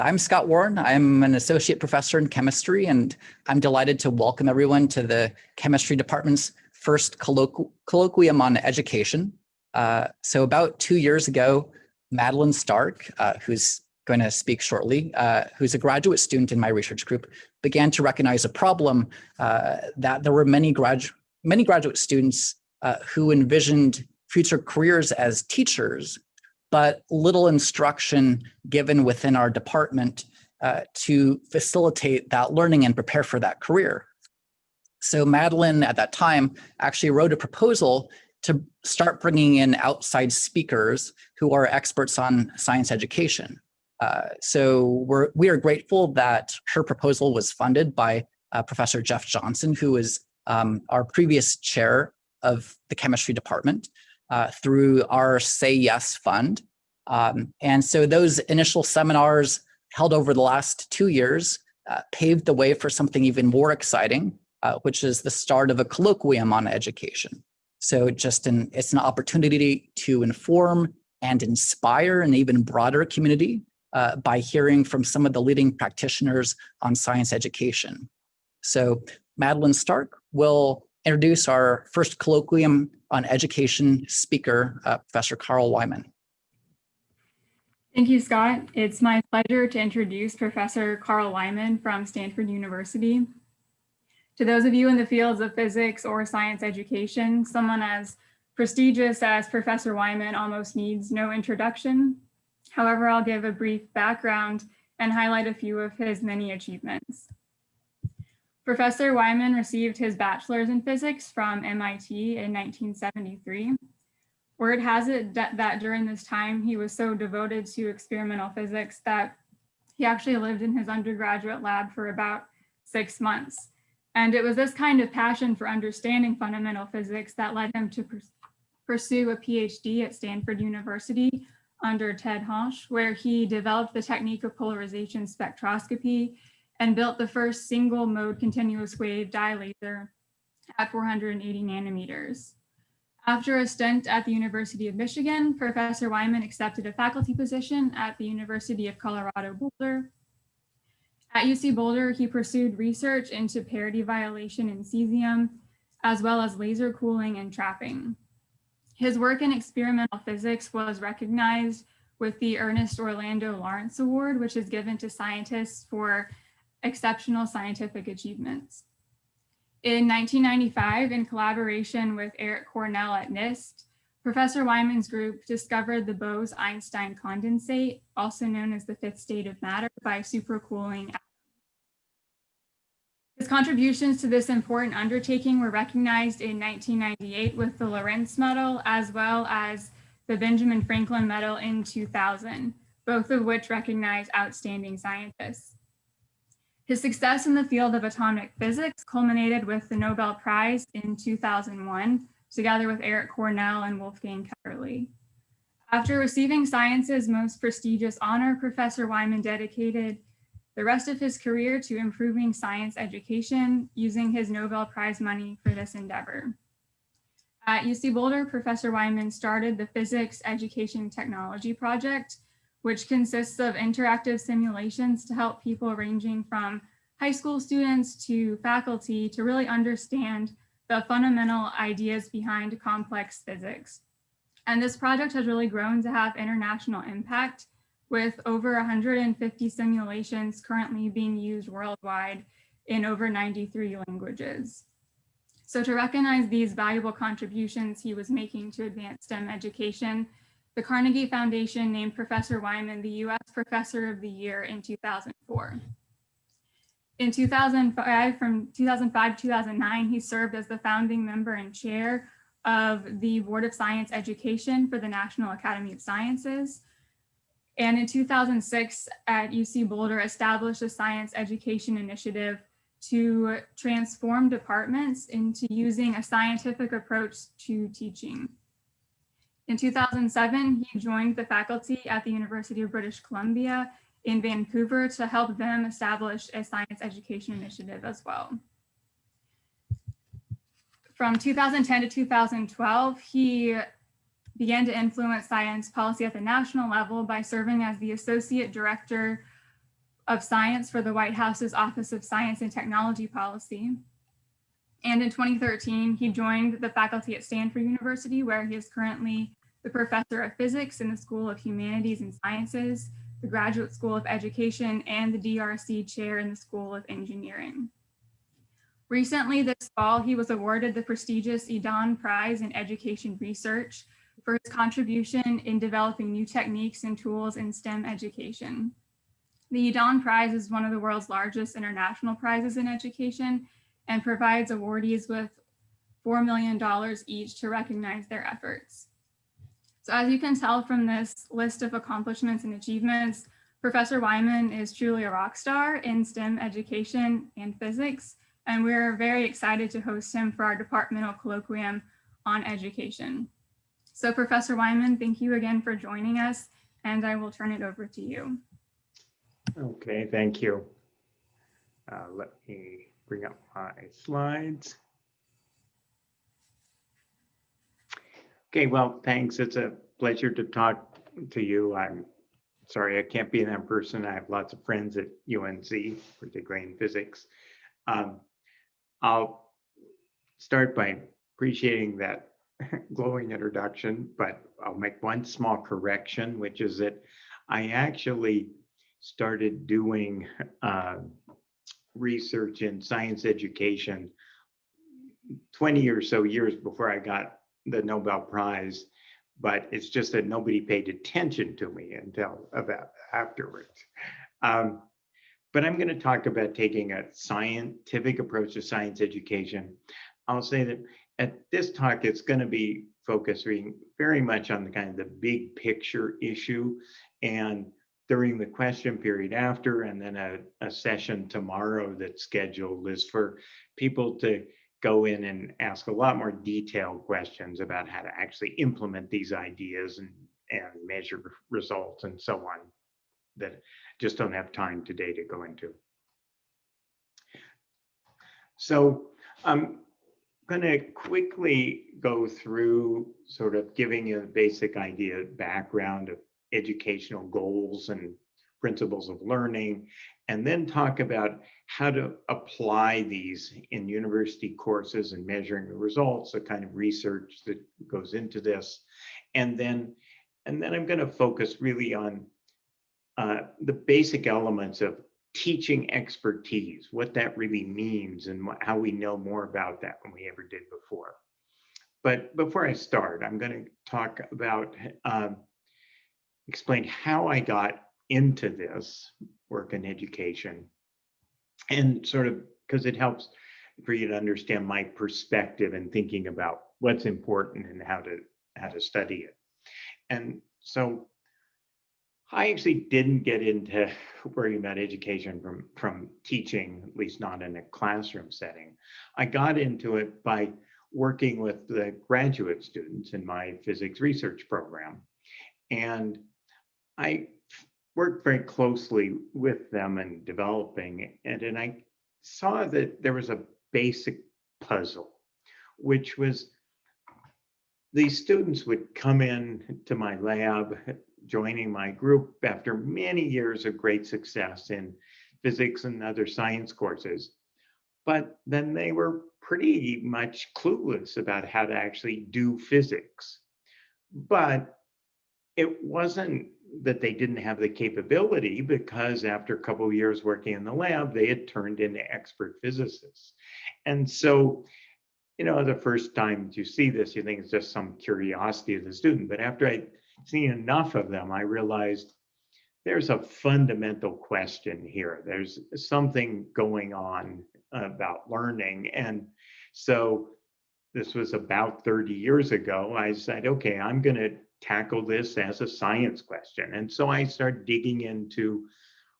I'm Scott Warren. I'm an associate professor in chemistry, and I'm delighted to welcome everyone to the chemistry department's first colloquium on education. So about 2 years ago, Madeline Stark, who's going to speak shortly, who's a graduate student in my research group, began to recognize a problem that there were many graduate students who envisioned future careers as teachers, but little instruction given within our department to facilitate that learning and prepare for that career. So Madeline, at that time, actually wrote a proposal to start bringing in outside speakers who are experts on science education. So we are grateful that her proposal was funded by Professor Jeff Johnson, who is our previous chair of the chemistry department, through our Say Yes Fund. And so those initial seminars held over the last 2 years paved the way for something even more exciting, which is the start of a colloquium on education. So it's an opportunity to inform and inspire an even broader community by hearing from some of the leading practitioners on science education. So Madeline Stark will introduce our first colloquium on education speaker, Professor Carl Wieman. Thank you, Scott. It's my pleasure to introduce Professor Carl Wieman from Stanford University. To those of you in the fields of physics or science education, someone as prestigious as Professor Wieman almost needs no introduction. However, I'll give a brief background and highlight a few of his many achievements. Professor Wieman received his bachelor's in physics from MIT in 1973. Word has it that during this time, he was so devoted to experimental physics that he actually lived in his undergraduate lab for about 6 months. And it was this kind of passion for understanding fundamental physics that led him to pursue a PhD at Stanford University under Ted Hosch, where he developed the technique of polarization spectroscopy and built the first single mode continuous wave dye laser at 480 nanometers. After a stint at the University of Michigan, Professor Wieman accepted a faculty position at the University of Colorado Boulder. At UC Boulder, he pursued research into parity violation in cesium, as well as laser cooling and trapping. His work in experimental physics was recognized with the Ernest Orlando Lawrence Award, which is given to scientists for exceptional scientific achievements. In 1995, in collaboration with Eric Cornell at NIST, Professor Wieman's group discovered the Bose-Einstein condensate, also known as the fifth state of matter, by supercooling atoms. His contributions to this important undertaking were recognized in 1998 with the Lorentz Medal, as well as the Benjamin Franklin Medal in 2000, both of which recognize outstanding scientists. His success in the field of atomic physics culminated with the Nobel Prize in 2001, together with Eric Cornell and Wolfgang Ketterle. After receiving science's most prestigious honor, Professor Wieman dedicated the rest of his career to improving science education, using his Nobel Prize money for this endeavor. At UC Boulder, Professor Wieman started the Physics Education Technology Project, which consists of interactive simulations to help people ranging from high school students to faculty to really understand the fundamental ideas behind complex physics. And this project has really grown to have international impact, with over 150 simulations currently being used worldwide in over 93 languages. So to recognize these valuable contributions he was making to advance STEM education, the Carnegie Foundation named Professor Wieman the U.S. Professor of the Year in 2004. In 2005, from 2005 to 2009, he served as the founding member and chair of the Board of Science Education for the National Academy of Sciences. And in 2006, at UC Boulder, established a science education initiative to transform departments into using a scientific approach to teaching. In 2007, he joined the faculty at the University of British Columbia in Vancouver to help them establish a science education initiative as well. From 2010 to 2012, he began to influence science policy at the national level by serving as the Associate Director of Science for the White House's Office of Science and Technology Policy. And in 2013, he joined the faculty at Stanford University, where he is currently the professor of physics in the School of Humanities and Sciences, the Graduate School of Education, and the DRC chair in the School of Engineering. Recently, this fall, he was awarded the prestigious Edan Prize in Education Research for his contribution in developing new techniques and tools in STEM education. The Edan Prize is one of the world's largest international prizes in education and provides awardees with $4 million each to recognize their efforts. So as you can tell from this list of accomplishments and achievements, Professor Wieman is truly a rock star in STEM education and physics, and we're very excited to host him for our departmental colloquium on education. So Professor Wieman, thank you again for joining us, and I will turn it over to you. Okay, thank you. Let me bring up my slides. Okay, well, thanks. It's a pleasure to talk to you. I'm sorry I can't be in person. I have lots of friends at UNC, particularly in physics. I'll start by appreciating that glowing introduction, but I'll make one small correction, which is that I actually started doing research in science education 20 or so years before I got the Nobel Prize, but it's just that nobody paid attention to me until about afterwards. But I'm going to talk about taking a scientific approach to science education. I'll say that at this talk, it's going to be focusing very much on the kind of the big picture issue, and during the question period after, and then a session tomorrow that's scheduled is for people to go in and ask a lot more detailed questions about how to actually implement these ideas and measure results and so on that just don't have time today to go into. So I'm going to quickly go through sort of giving you a basic idea, background of educational goals and principles of learning, and then talk about how to apply these in university courses and measuring the results, the kind of research that goes into this. And then I'm going to focus really on the basic elements of teaching expertise, what that really means and how we know more about that than we ever did before. But before I start, I'm going to talk about, explain how I got into this work in education, and sort of because it helps for you to understand my perspective and thinking about what's important and how to study it. And so I actually didn't get into worrying about education from teaching, at least not in a classroom setting. I got into it by working with the graduate students in my physics research program. And I worked very closely with them in developing it. And I saw that there was a basic puzzle, which was these students would come in to my lab, joining my group after many years of great success in physics and other science courses. But then they were pretty much clueless about how to actually do physics. But it wasn't that they didn't have the capability, because after a couple of years working in the lab, they had turned into expert physicists. And so, you know, the first time you see this, you think it's just some curiosity of the student. But after I'd seen enough of them, I realized there's a fundamental question here. There's something going on about learning. And so this was about 30 years ago. I said, okay, I'm going to tackle this as a science question. And so I started digging into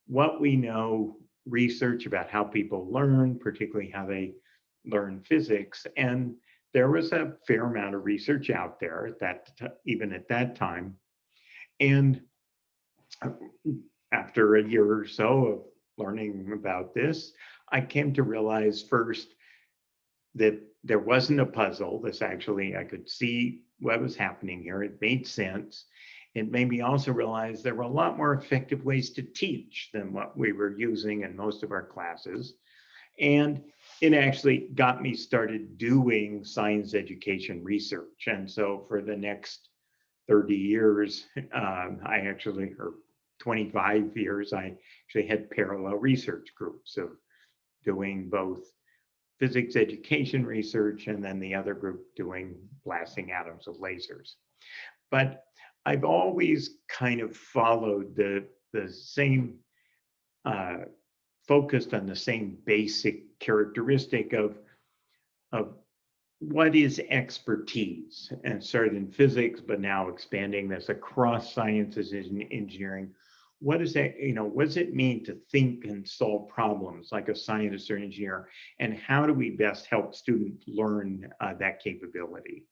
what we know, research about how people learn, particularly how they learn physics. And there was a fair amount of research out there even at that time. And after a year or so of learning about this, I came to realize first that there wasn't a puzzle. This actually, I could see what was happening here. It made sense. it made me also realize there were a lot more effective ways to teach than what we were using in most of our classes. And it actually got me started doing science education research. And so for the next 30 years, or 25 years, I actually had parallel research groups of doing both physics education research and then the other group doing blasting atoms with lasers. But I've always kind of followed the same, focused on the same basic characteristic of what is expertise, and started in physics, but now expanding this across sciences and engineering. What is that, what does it mean to think and solve problems like a scientist or engineer? And how do we best help students learn that capability?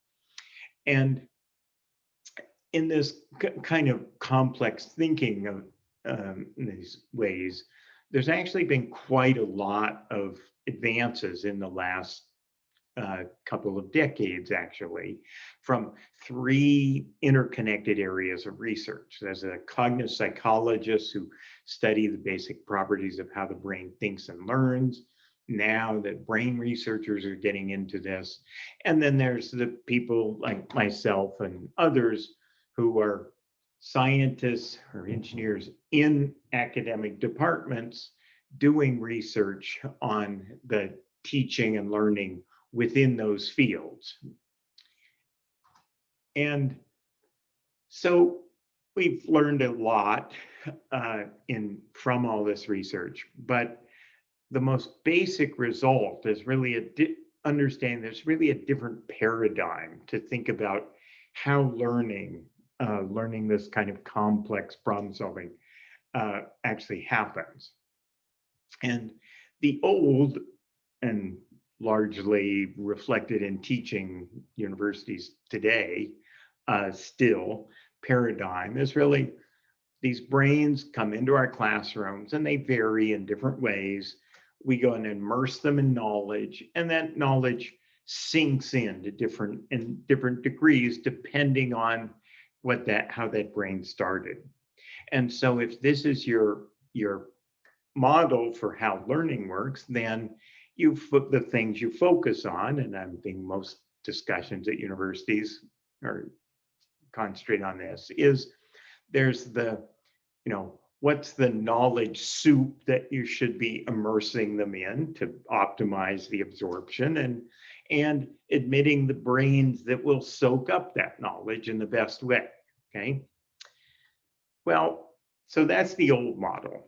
And in this kind of complex thinking of these ways, there's actually been quite a lot of advances in the last couple of decades, actually, from three interconnected areas of research. There's a cognitive psychologists who study the basic properties of how the brain thinks and learns. Now that brain researchers are getting into this. And then there's the people like myself and others who are scientists or engineers in academic departments doing research on the teaching and learning within those fields. And so we've learned a lot from all this research, but the most basic result is really understanding there's really a different paradigm to think about how learning this kind of complex problem solving actually happens. And the old and largely reflected in teaching universities today still paradigm is really these brains come into our classrooms and they vary in different ways. We go and immerse them in knowledge, and that knowledge sinks in different degrees depending on how that brain started. And so if this is your model for how learning works, then the things you focus on, and I think most discussions at universities are concentrate on this, is there's what's the knowledge soup that you should be immersing them in to optimize the absorption, and admitting the brains that will soak up that knowledge in the best way, okay? Well, so that's the old model,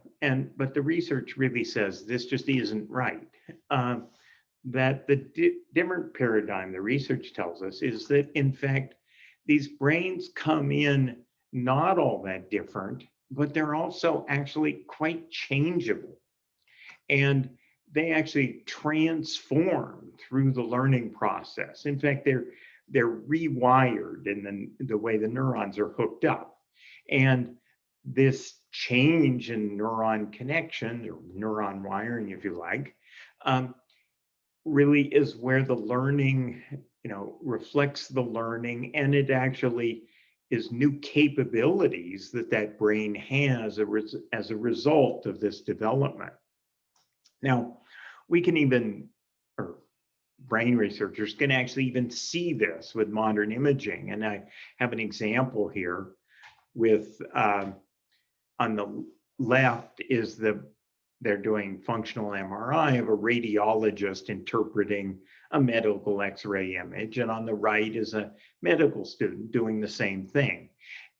but the research really says this just isn't right. That the different paradigm, the research tells us, is that in fact, these brains come in not all that different, but they're also actually quite changeable. And they actually transform through the learning process. In fact, they're rewired in the way the neurons are hooked up. And this change in neuron connection, or neuron wiring, if you like, really is where the learning, reflects the learning, and it actually is new capabilities that brain has as a result of this development. Now, we can even, or brain researchers can actually even see this with modern imaging. And I have an example here with, on the left is they're doing functional MRI of a radiologist interpreting a medical X-ray image. And on the right is a medical student doing the same thing.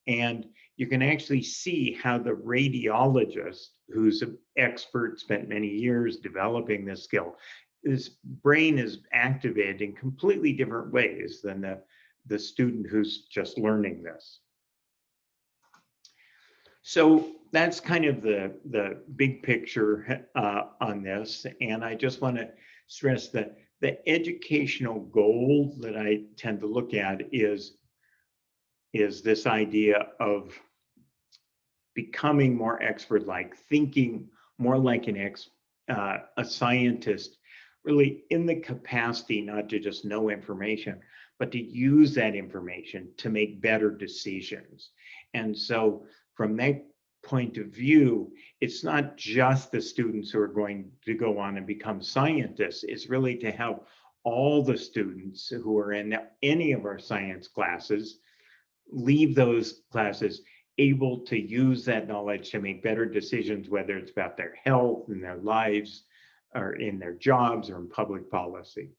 And you can actually see how the radiologist, who's an expert, spent many years developing this skill, his brain is activated in completely different ways than the student who's just learning this. So that's kind of the big picture on this. And I just want to stress that the educational goal that I tend to look at is this idea of becoming more expert-like, thinking more like a scientist, really in the capacity not to just know information, but to use that information to make better decisions. And so from that point of view, it's not just the students who are going to go on and become scientists. It's really to help all the students who are in any of our science classes leave those classes able to use that knowledge to make better decisions, whether it's about their health and their lives or in their jobs or in public policy.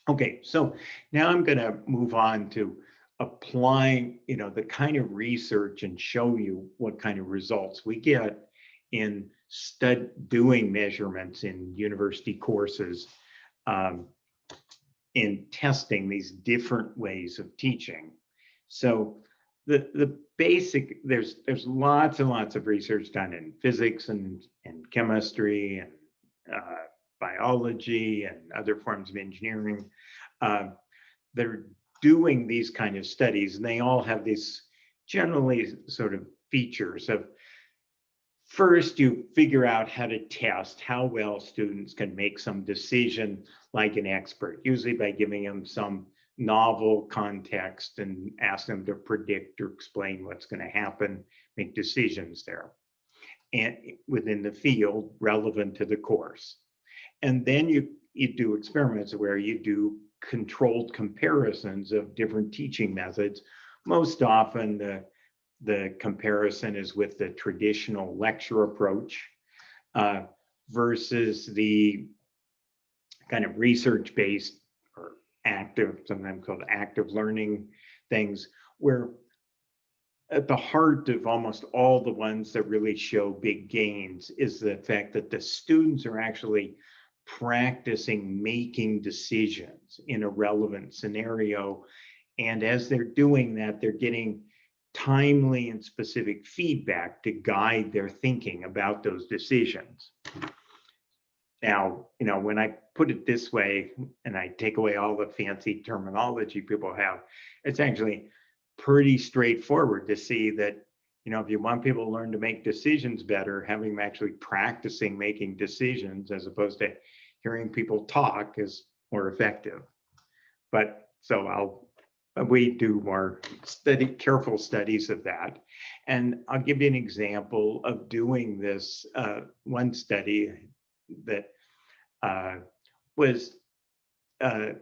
Okay, so now I'm going to move on to applying, the kind of research and show you what kind of results we get in doing measurements in university courses, in testing these different ways of teaching. So the basic, there's lots and lots of research done in physics and chemistry and biology and other forms of engineering. They're doing these kind of studies, and they all have these generally sort of features of, first, you figure out how to test how well students can make some decision like an expert, usually by giving them some novel context and ask them to predict or explain what's going to happen, make decisions there and within the field relevant to the course. And then you do experiments where you do controlled comparisons of different teaching methods. Most often the comparison is with the traditional lecture approach versus the kind of research-based or active, sometimes called active learning things, where at the heart of almost all the ones that really show big gains is the fact that the students are actually practicing making decisions in a relevant scenario. And as they're doing that, they're getting timely and specific feedback to guide their thinking about those decisions. Now, when I put it this way, and I take away all the fancy terminology people have, it's actually pretty straightforward to see that, if you want people to learn to make decisions better, having them actually practicing making decisions as opposed to hearing people talk is more effective. But so we do more careful studies of that. And I'll give you an example of doing this. One study that was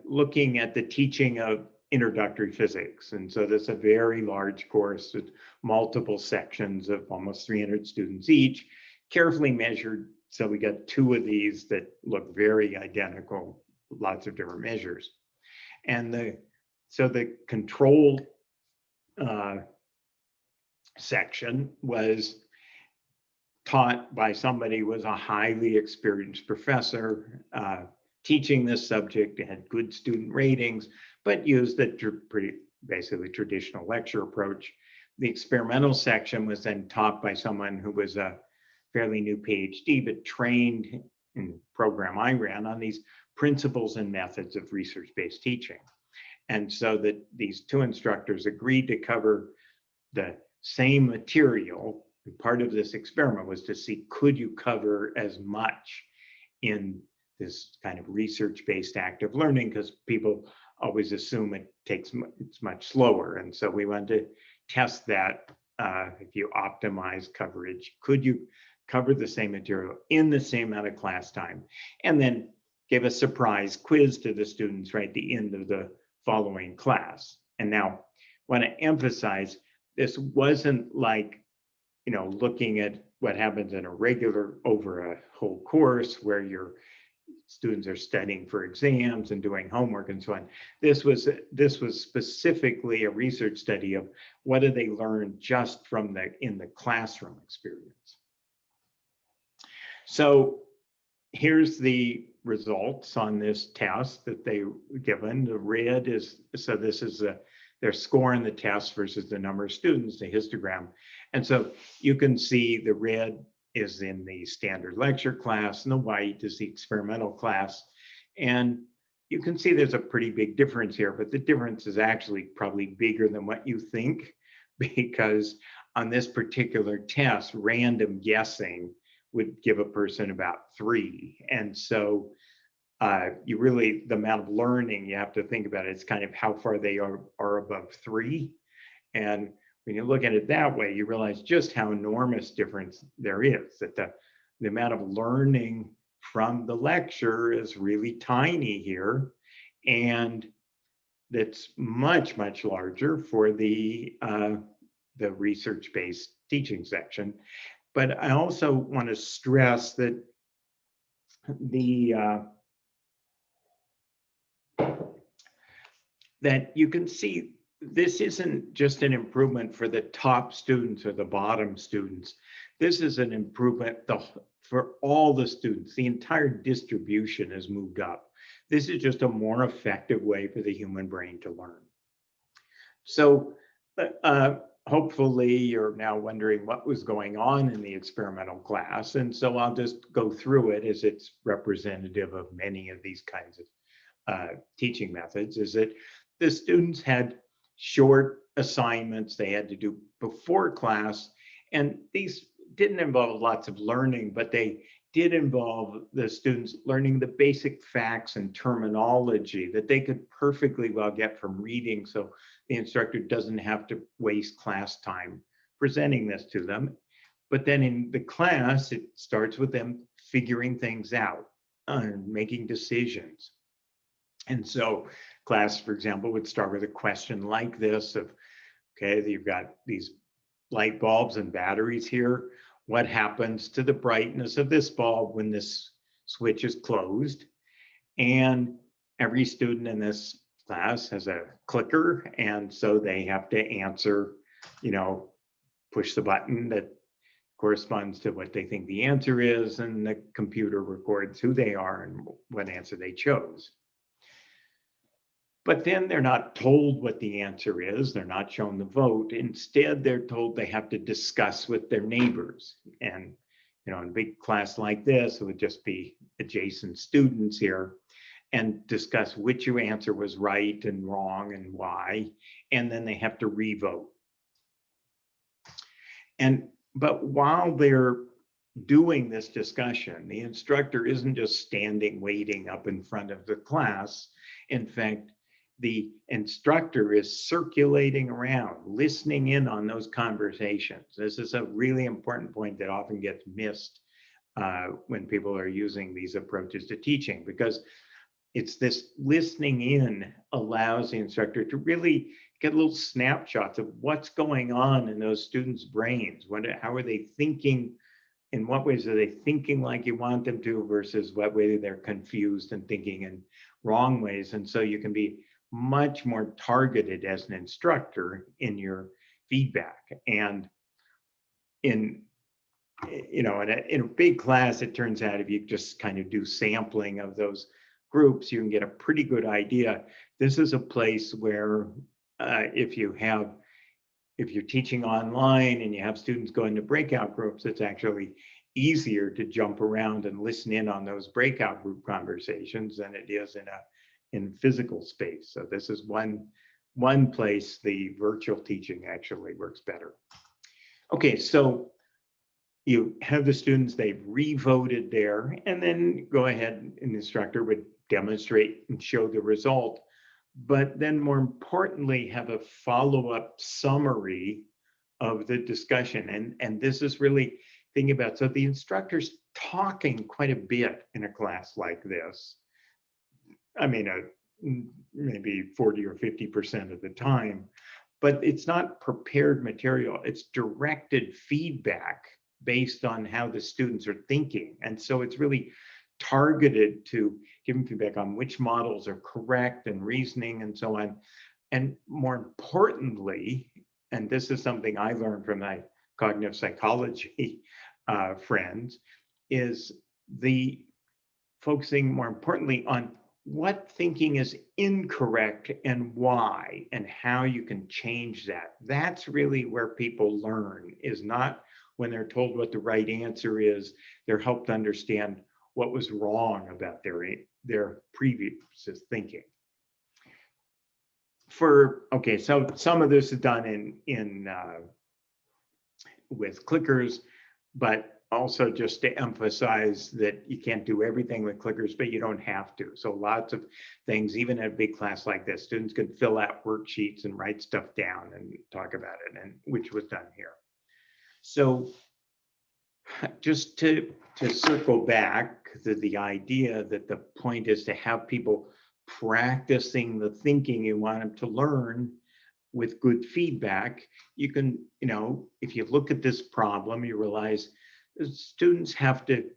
looking at the teaching of introductory physics. And so that's a very large course with multiple sections of almost 300 students each, carefully measured. So we got 2 of these that look very identical, lots of different measures. And so the control section was taught by somebody who was a highly experienced professor teaching this subject, had good student ratings, but used the basically traditional lecture approach. The experimental section was then taught by someone who was a fairly new PhD, but trained in the program I ran on these principles and methods of research-based teaching. And so that these 2 instructors agreed to cover the same material. Part of this experiment was to see, could you cover as much in this kind of research-based active learning, because people always assume it's much slower. And so we wanted to test that. If you optimize coverage, could you cover the same material in the same amount of class time? And then gave a surprise quiz to the students right at the end of the following class. And now I want to emphasize, this wasn't like, looking at what happens in a regular over a whole course where your students are studying for exams and doing homework and so on. This was specifically a research study of what do they learn just from in the classroom experience. So here's the results on this test that they were given. The red is, so this is their score in the test versus the number of students, the histogram. And so you can see the red is in the standard lecture class, and the white is the experimental class. And you can see there's a pretty big difference here, but the difference is actually probably bigger than what you think, because on this particular test, random guessing would give a person about 3. And so the amount of learning you have to think about, it's kind of how far they are above 3. And when you look at it that way, you realize just how enormous difference there is, that the amount of learning from the lecture is really tiny here. And that's much, much larger for the research-based teaching section. But I also want to stress that that you can see this isn't just an improvement for the top students or the bottom students. This is an improvement for all the students. The entire distribution has moved up. This is just a more effective way for the human brain to learn. So hopefully you're now wondering what was going on in the experimental class. And so I'll just go through it as it's representative of many of these kinds of teaching methods, is that the students had short assignments they had to do before class. And these didn't involve lots of learning, but they did involve the students learning the basic facts and terminology that they could perfectly well get from reading. So the instructor doesn't have to waste class time presenting this to them. But then in the class, it starts with them figuring things out and making decisions. And so class, for example, would start with a question like this of, okay, you've got these light bulbs and batteries here. What happens to the brightness of this bulb when this switch is closed? And every student in this class has a clicker, and so they have to answer, push the button that corresponds to what they think the answer is, and the computer records who they are and what answer they chose. But then they're not told what the answer is. They're not shown the vote. Instead, they're told they have to discuss with their neighbors. And, in a big class like this, it would just be adjacent students here and discuss which answer was right and wrong and why. And then they have to re-vote. But while they're doing this discussion, the instructor isn't just standing waiting up in front of the class. In fact, the instructor is circulating around, listening in on those conversations. This is a really important point that often gets missed when people are using these approaches to teaching, because it's this listening in allows the instructor to really get little snapshots of what's going on in those students' brains. How are they thinking? In what ways are they thinking like you want them to versus what way they're confused and thinking in wrong ways? And so you can be much more targeted as an instructor in your feedback. And in a big class, it turns out if you just kind of do sampling of those groups, you can get a pretty good idea. This is a place where if you're teaching online and you have students go into breakout groups, it's actually easier to jump around and listen in on those breakout group conversations than it is in physical space. So this is one place the virtual teaching actually works better. Okay, so you have the students, they've re-voted there, and then go ahead and the instructor would demonstrate and show the result. But then more importantly, have a follow-up summary of the discussion. And this is really thinking about, so the instructor's talking quite a bit in a class like this. I mean, maybe 40 or 50% of the time, but it's not prepared material. It's directed feedback based on how the students are thinking. And so it's really targeted to giving feedback on which models are correct and reasoning and so on. And more importantly, and this is something I learned from my cognitive psychology friends, is the focusing more importantly on what thinking is incorrect and why, and how you can change that. That's really where people learn, is not when they're told what the right answer is. They're helped understand what was wrong about their previous thinking. So some of this is done in with clickers, but also just to emphasize that you can't do everything with clickers, but you don't have to. So lots of things, even in a big class like this, students could fill out worksheets and write stuff down and talk about it, and which was done here. So just to circle back to the idea that the point is to have people practicing the thinking you want them to learn with good feedback. You can, if you look at this problem, you realize students have to,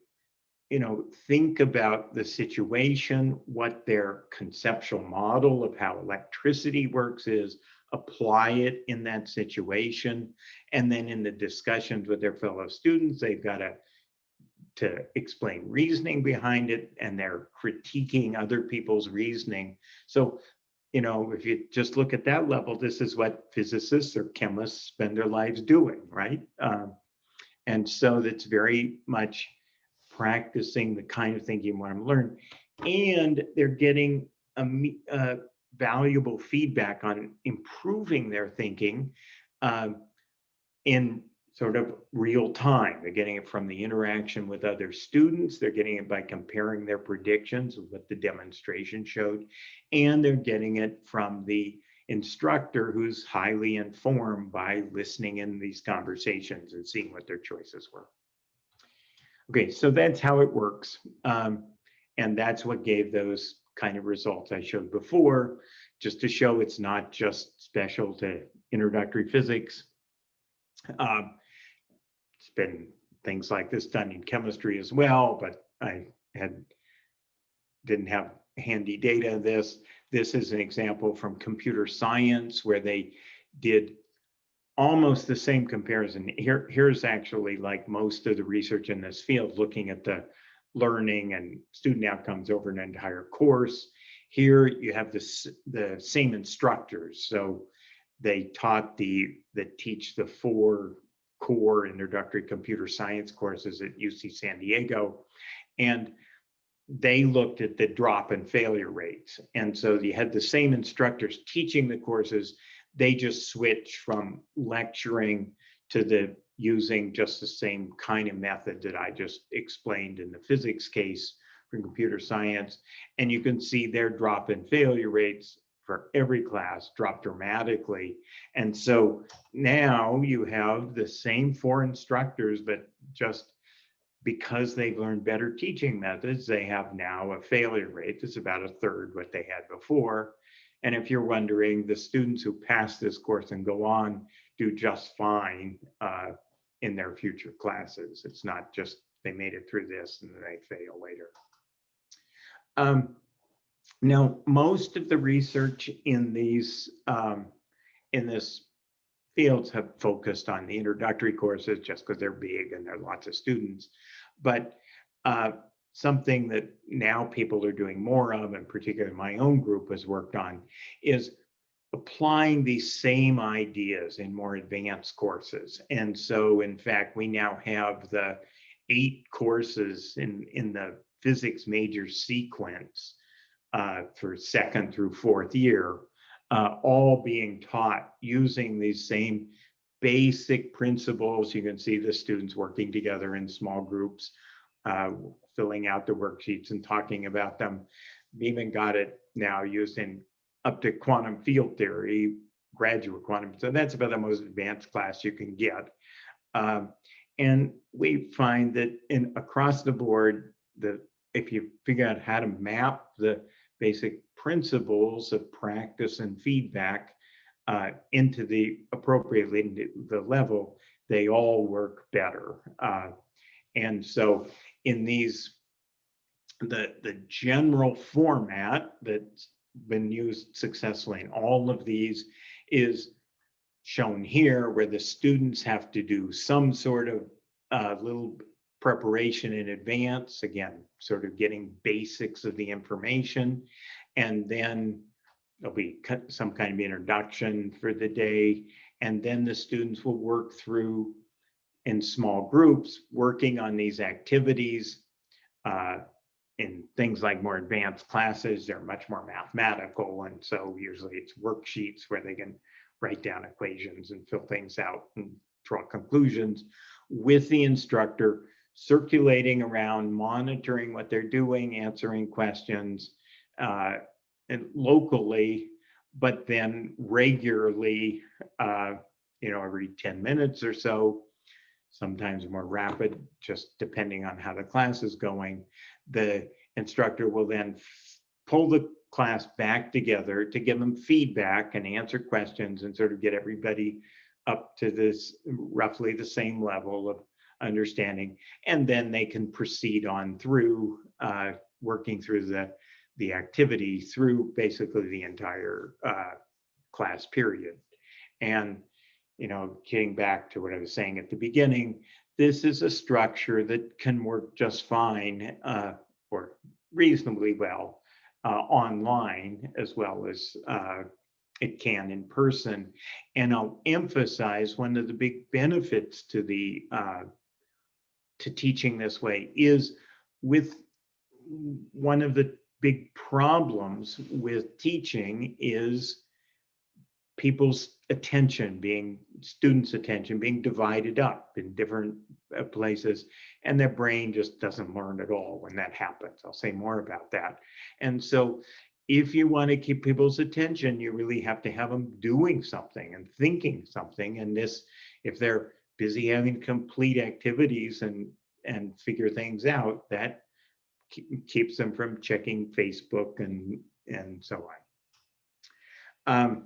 think about the situation, what their conceptual model of how electricity works is, apply it in that situation. And then in the discussions with their fellow students, they've got to explain reasoning behind it, and they're critiquing other people's reasoning. So, if you just look at that level, this is what physicists or chemists spend their lives doing, right? And so that's very much practicing the kind of thinking you want them to learn. And they're getting valuable feedback on improving their thinking in sort of real time. They're getting it from the interaction with other students. They're getting it by comparing their predictions of what the demonstration showed. And they're getting it from the instructor, who's highly informed by listening in these conversations and seeing what their choices were. Okay, so that's how it works. And that's what gave those kind of results I showed before, just to show it's not just special to introductory physics. It's been things like this done in chemistry as well, but I didn't have handy data of this. This is an example from computer science where they did almost the same comparison. Here's actually like most of the research in this field, looking at the learning and student outcomes over an entire course. Here you have the same instructors. So they taught teach the 4 core introductory computer science courses at UC San Diego. And they looked at the drop in failure rates. And so you had the same instructors teaching the courses. They just switched from lecturing to using just the same kind of method that I just explained in the physics case for computer science. And you can see their drop in failure rates for every class drop dramatically. And so now you have the same 4 instructors, but just because they've learned better teaching methods, they have now a failure rate that's about 1/3 what they had before. And if you're wondering, the students who pass this course and go on do just fine in their future classes. It's not just they made it through this and then they fail later. Now, most of the research in these in this fields have focused on the introductory courses just because they're big and there are lots of students. But something that now people are doing more of, and particularly my own group has worked on, is applying these same ideas in more advanced courses. And so, in fact, we now have the 8 courses in the physics major sequence for 2nd through 4th year, all being taught using these same basic principles. You can see the students working together in small groups, filling out the worksheets and talking about them. We even got it now used in up to quantum field theory, graduate quantum. So that's about the most advanced class you can get. And we find that across the board, if you figure out how to map the basic principles of practice and feedback into the level, they all work better. And so in these, the general format that's been used successfully in all of these is shown here, where the students have to do some sort of little preparation in advance, again, sort of getting basics of the information, and then there'll be some kind of introduction for the day, and then the students will work through in small groups, working on these activities. In things like more advanced classes, they're much more mathematical, and so usually it's worksheets where they can write down equations and fill things out and draw conclusions with the instructor, circulating around, monitoring what they're doing, answering questions, and locally, but then regularly, every 10 minutes or so, sometimes more rapid, just depending on how the class is going. The instructor will then pull the class back together to give them feedback and answer questions and sort of get everybody up to this roughly the same level of understanding. And then they can proceed on through working through the activity through basically the entire class period. And, getting back to what I was saying at the beginning, this is a structure that can work just fine or reasonably well online, as well as it can in person. And I'll emphasize one of the big benefits to to teaching this way is with one of the big problems with teaching is students' attention being divided up in different places, and their brain just doesn't learn at all when that happens. I'll say more about that. And so if you want to keep people's attention, you really have to have them doing something and thinking something. And this, if they're busy having complete activities and figure things out, that keeps them from checking Facebook and so on.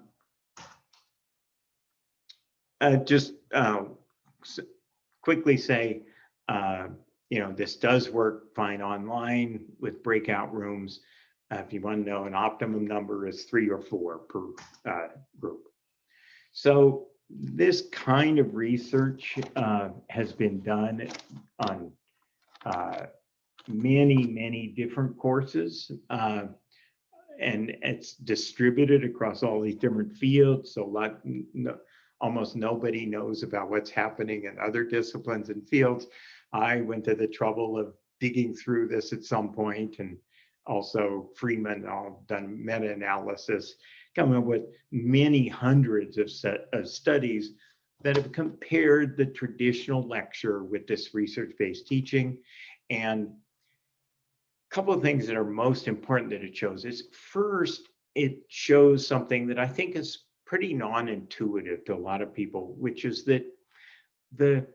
Just quickly say, this does work fine online with breakout rooms. If you want to know, an optimum number is 3 or 4 per group. So this kind of research has been done on many different courses. And it's distributed across all these different fields. So almost nobody knows about what's happening in other disciplines and fields. I went to the trouble of digging through this at some point, and also Freeman, I've done meta-analysis, coming up with many hundreds of studies that have compared the traditional lecture with this research-based teaching. And a couple of things that are most important that it shows is, first, it shows something that I think is pretty non-intuitive to a lot of people, which is that the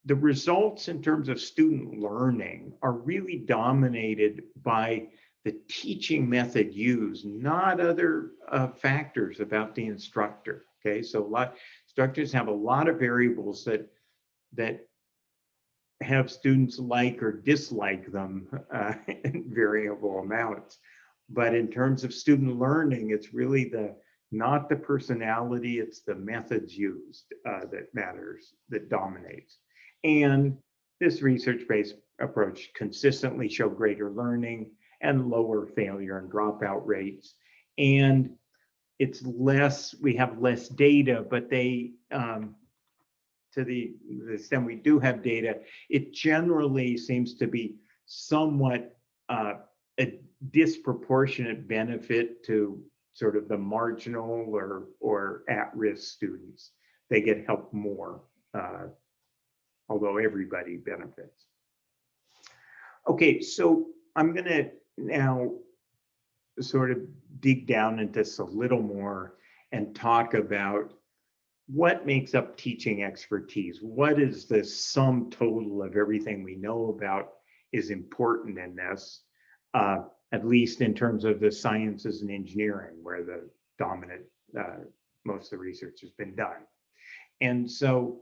results in terms of student learning are really dominated by the teaching method used, not other factors about the instructor. Okay, so instructors have a lot of variables that have students like or dislike them in variable amounts. But in terms of student learning, it's really not the personality, it's the methods used that matters, that dominates. And this research-based approach consistently showed greater learning and lower failure and dropout rates. And it's we have less data, but to the extent we do have data, it generally seems to be somewhat a disproportionate benefit to sort of the marginal or at-risk students. They get help more, although everybody benefits. Okay, so I'm gonna now sort of dig down into this a little more and talk about what makes up teaching expertise. What is the sum total of everything we know about is important in this, at least in terms of the sciences and engineering, where the dominant, most of the research has been done. And so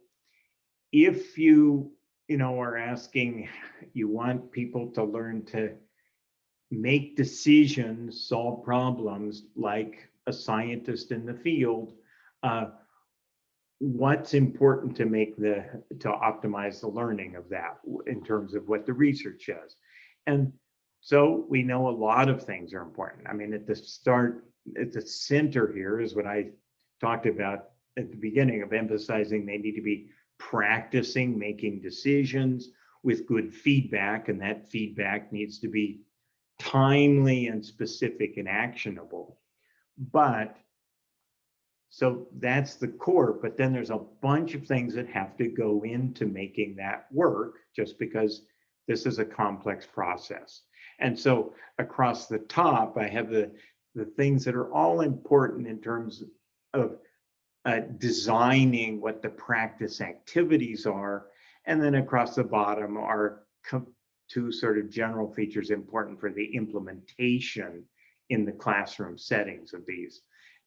if you are asking, you want people to learn to make decisions, solve problems like a scientist in the field, what's important to to optimize the learning of that in terms of what the research says. And so we know a lot of things are important. I mean, at the center here is what I talked about at the beginning of emphasizing they need to be practicing making decisions with good feedback, and that feedback needs to be timely and specific and actionable. But So that's the core, but then there's a bunch of things that have to go into making that work, just because this is a complex process. And so across the top, I have the things that are all important in terms of designing what the practice activities are. And then across the bottom are two sort of general features important for the implementation in the classroom settings of these.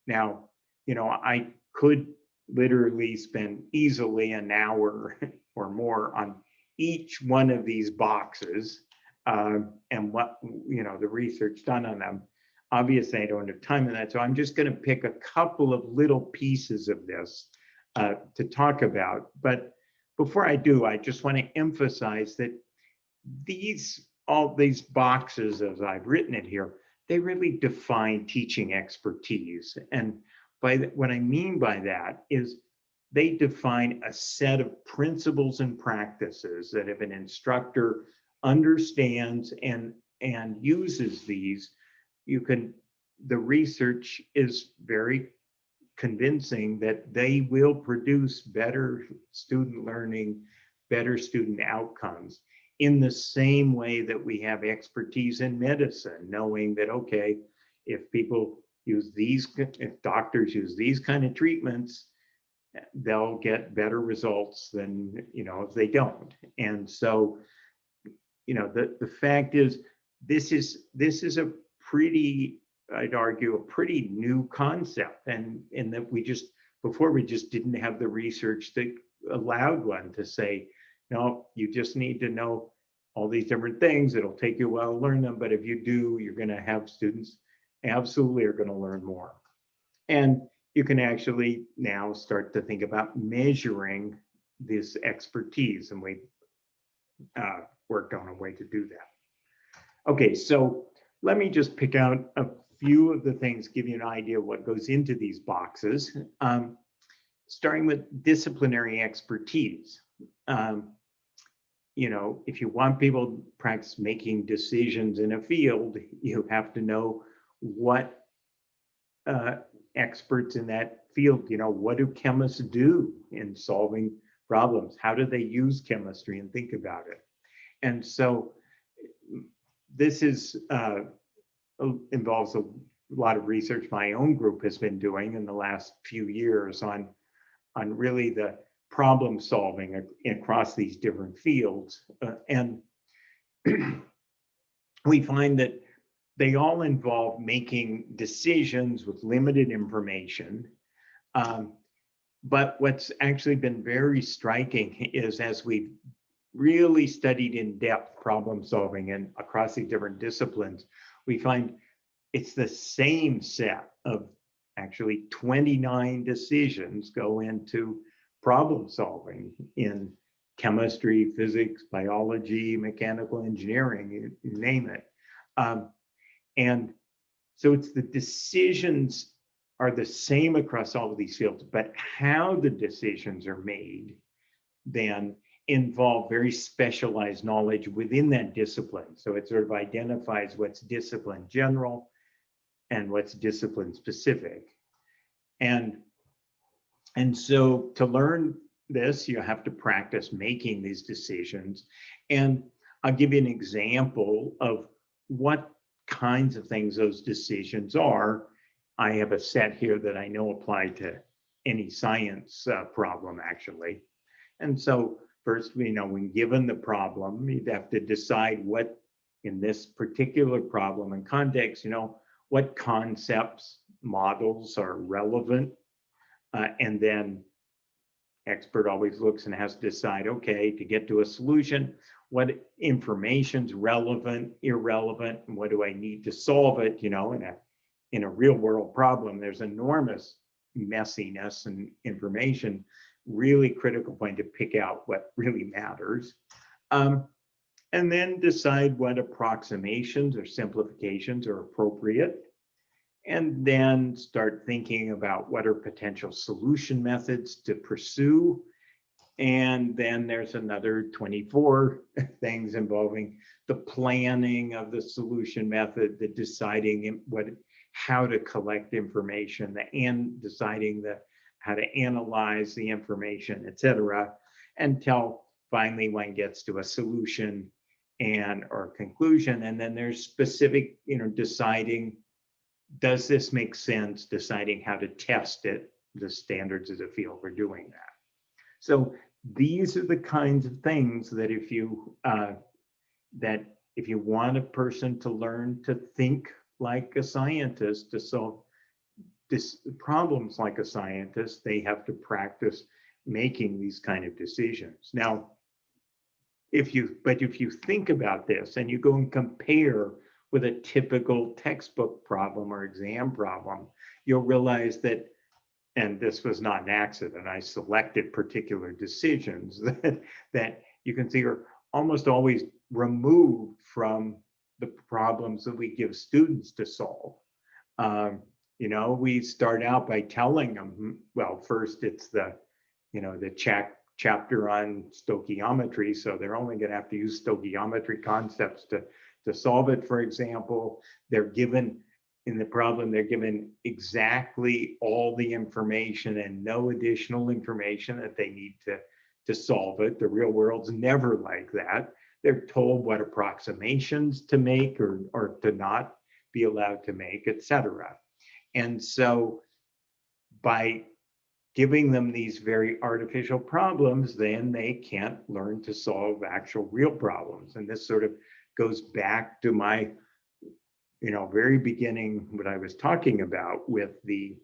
Now, I could literally spend easily an hour or more on each one of these boxes and what, the research done on them. Obviously, I don't have time on that, so I'm just going to pick a couple of little pieces of this to talk about. But before I do, I just want to emphasize that all these boxes, as I've written it here, they really define teaching expertise. And what I mean by that is they define a set of principles and practices that if an instructor understands and uses these, the research is very convincing that they will produce better student learning, better student outcomes, in the same way that we have expertise in medicine, knowing that, okay, if doctors use these kind of treatments, they'll get better results than, if they don't. And so, the fact is, this is a pretty, I'd argue, a pretty new concept. And in that before we just didn't have the research that allowed one to say, no, you just need to know all these different things. It'll take you a while to learn them, but if you do, you're going to have students absolutely are going to learn more. And you can actually now start to think about measuring this expertise, and we worked on a way to do that. Okay, so let me just pick out a few of the things, give you an idea of what goes into these boxes, starting with disciplinary expertise. If you want people to practice making decisions in a field, you have to know what experts in that field, what do chemists do in solving problems? How do they use chemistry and think about it? And so this involves a lot of research my own group has been doing in the last few years on really the problem solving across these different fields. And we find that they all involve making decisions with limited information. But what's actually been very striking is, as we've really studied in depth problem solving and across these different disciplines, we find it's the same set of actually 29 decisions go into problem solving in chemistry, physics, biology, mechanical engineering, you name it. And so it's the decisions are the same across all of these fields, but how the decisions are made then involve very specialized knowledge within that discipline. So it sort of identifies what's discipline general and what's discipline specific. And so to learn this, you have to practice making these decisions. And I'll give you an example of what kinds of things those decisions are. I have a set here that I know apply to any science problem, actually. And so first, when given the problem, you'd have to decide what, in this particular problem and context, what concepts, models are relevant. And then expert always looks and has to decide, okay, to get to a solution, what information's relevant, irrelevant, and what do I need to solve it? In a real world problem, there's enormous messiness and information, really critical point to pick out what really matters. And then decide what approximations or simplifications are appropriate. And then start thinking about what are potential solution methods to pursue. And then there's another 24 things involving the planning of the solution method, the deciding what how to collect information, deciding how to analyze the information, etc., until finally one gets to a solution or conclusion. And then there's specific, deciding, does this make sense? Deciding how to test it, the standards of the field for doing that. So these are the kinds of things that if you want a person to learn to think like a scientist, to solve problems like a scientist, they have to practice making these kind of decisions. Now, if you think about this and you go and compare with a typical textbook problem or exam problem, you'll realize that, and this was not an accident, I selected particular decisions that you can see are almost always removed from the problems that we give students to solve. We start out by telling them, well, first it's the chapter on stoichiometry, so they're only going to have to use stoichiometry concepts to solve it. For example, they're given exactly all the information and no additional information that they need to solve it. The real world's never like that. They're told what approximations to make or to not be allowed to make, etc. And so by giving them these very artificial problems, then they can't learn to solve actual real problems. And this sort of goes back to my very beginning, what I was talking about with the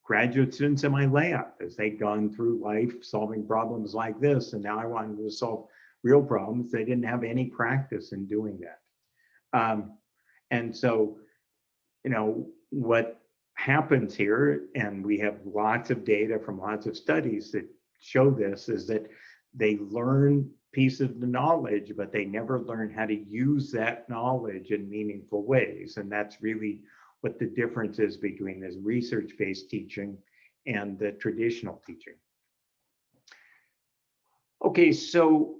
graduate students in my lab, as they'd gone through life solving problems like this, and now I wanted to solve real problems. They didn't have any practice in doing that. And so, what happens here, and we have lots of data from lots of studies that show this, is that they learn pieces of the knowledge, but they never learn how to use that knowledge in meaningful ways. And that's really what the difference is between this research-based teaching and the traditional teaching. Okay, so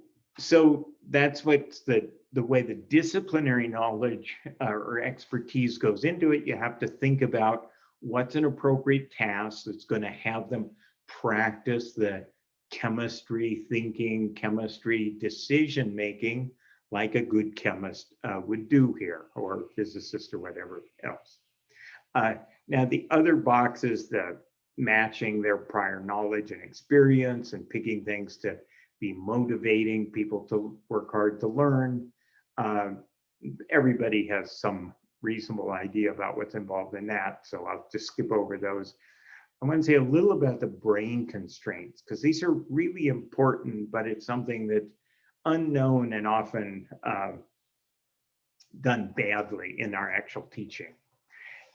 that's what's the way the disciplinary knowledge or expertise goes into it. You have to think about what's an appropriate task that's going to have them practice the chemistry thinking, chemistry decision making, like a good chemist would do here, or physicist or whatever else. Now, the other box is the matching their prior knowledge and experience and picking things to be motivating people to work hard to learn. Everybody has some reasonable idea about what's involved in that, so I'll just skip over those. I want to say a little about the brain constraints, because these are really important, but it's something that's unknown and often done badly in our actual teaching.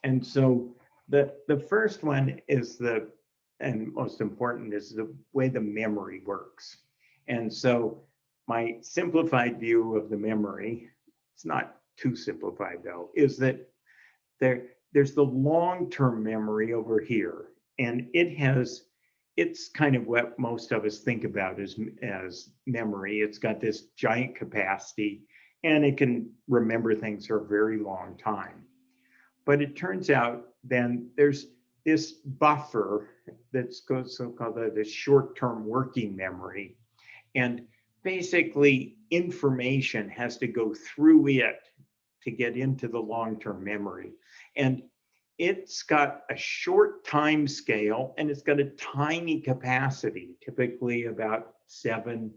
And so the first one is and most important, is the way the memory works. And so my simplified view of the memory, it's not too simplified though, is that there's the long-term memory over here. And it's kind of what most of us think about as memory. It's got this giant capacity and it can remember things for a very long time. But it turns out then there's this buffer that's so-called the short-term working memory. And basically information has to go through it to get into the long-term memory. And it's got a short time scale and it's got a tiny capacity, typically about 7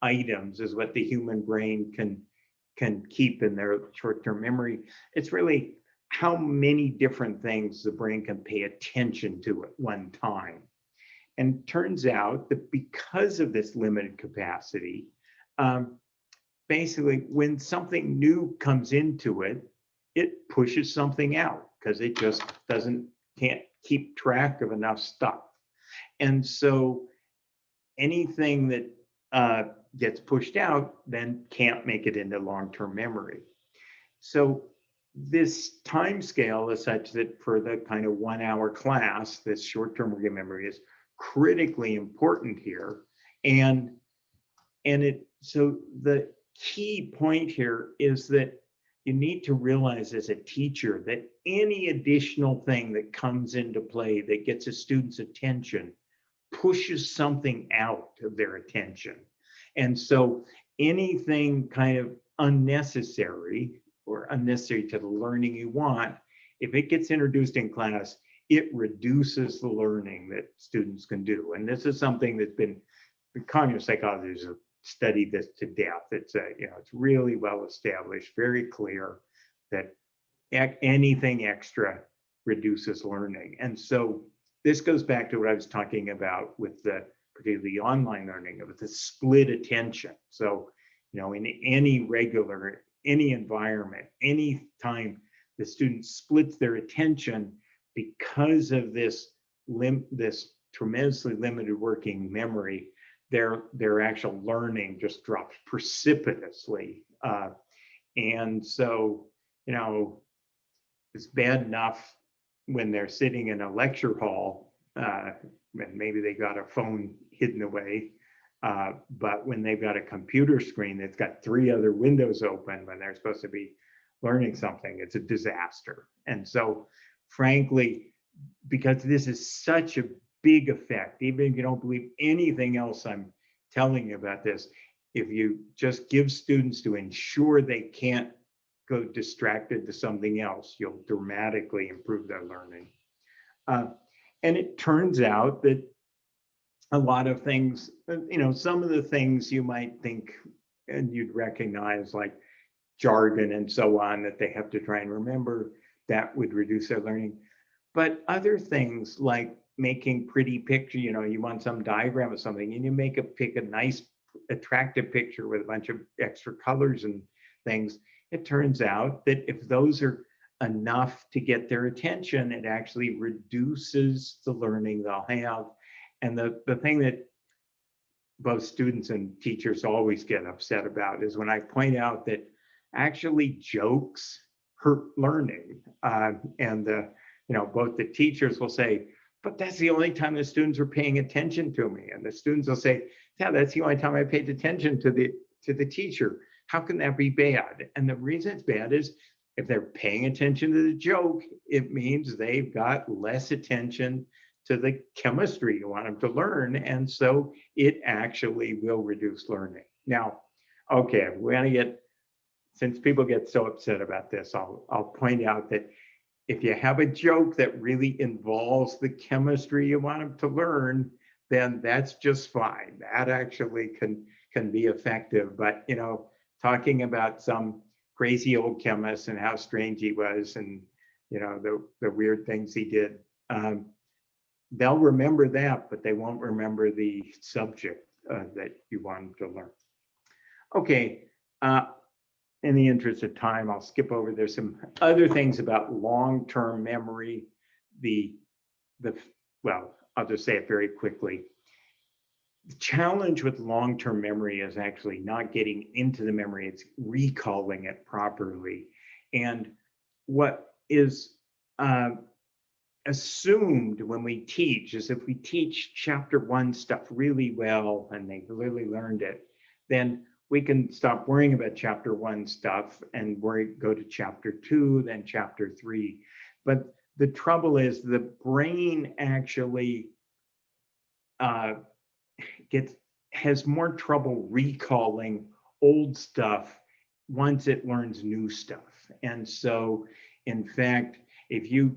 items is what the human brain can keep in their short-term memory. It's really how many different things the brain can pay attention to at one time. And it turns out that because of this limited capacity, basically when something new comes into it, it pushes something out because it just can't keep track of enough stuff. And so anything that gets pushed out then can't make it into long-term memory. So this time scale is such that for the kind of 1-hour class, this short-term working memory is critically important here. So the key point here is that you need to realize as a teacher that any additional thing that comes into play that gets a student's attention pushes something out of their attention. And so anything kind of unnecessary or unnecessary to the learning you want, if it gets introduced in class, it reduces the learning that students can do. And this is something that's been, the cognitive psychologists have studied this to death. It's it's really well established, very clear that anything extra reduces learning. And so this goes back to what I was talking about with the particularly online learning, with the split attention. So, in any environment, any time the student splits their attention because of this tremendously limited working memory, their actual learning just drops precipitously. And so, it's bad enough when they're sitting in a lecture hall, and maybe they got a phone hidden away, but when they've got a computer screen that's got 3 other windows open when they're supposed to be learning something, it's a disaster. And so, frankly, because this is such a big effect, even if you don't believe anything else I'm telling you about this, if you just give students to ensure they can't go distracted to something else, you'll dramatically improve their learning. And it turns out that a lot of things, some of the things you might think and you'd recognize, like jargon and so on, that they have to try and remember, that would reduce their learning. But other things like making pretty picture, you want some diagram of something and you pick a nice, attractive picture with a bunch of extra colors and things. It turns out that if those are enough to get their attention, it actually reduces the learning they'll have. And the thing that both students and teachers always get upset about is when I point out that actually jokes hurt learning. And both the teachers will say, but that's the only time the students are paying attention to me. And the students will say, yeah, that's the only time I paid attention to the teacher. How can that be bad? And the reason it's bad is if they're paying attention to the joke, it means they've got less attention to the chemistry you want them to learn. And so it actually will reduce learning. Now, okay, since people get so upset about this, I'll point out that if you have a joke that really involves the chemistry you want them to learn, then that's just fine. That actually can be effective. But, talking about some crazy old chemist and how strange he was and, the weird things he did, they'll remember that, but they won't remember the subject that you want them to learn. Okay. In the interest of time, I'll skip over. There's some other things about long-term memory. Well, I'll just say it very quickly. The challenge with long-term memory is actually not getting into the memory, it's recalling it properly. And what is assumed when we teach is if we teach chapter 1 stuff really well and they really learned it, then we can stop worrying about chapter 1 stuff and go to chapter 2, then chapter 3. But the trouble is the brain actually has more trouble recalling old stuff once it learns new stuff. And so, in fact, if you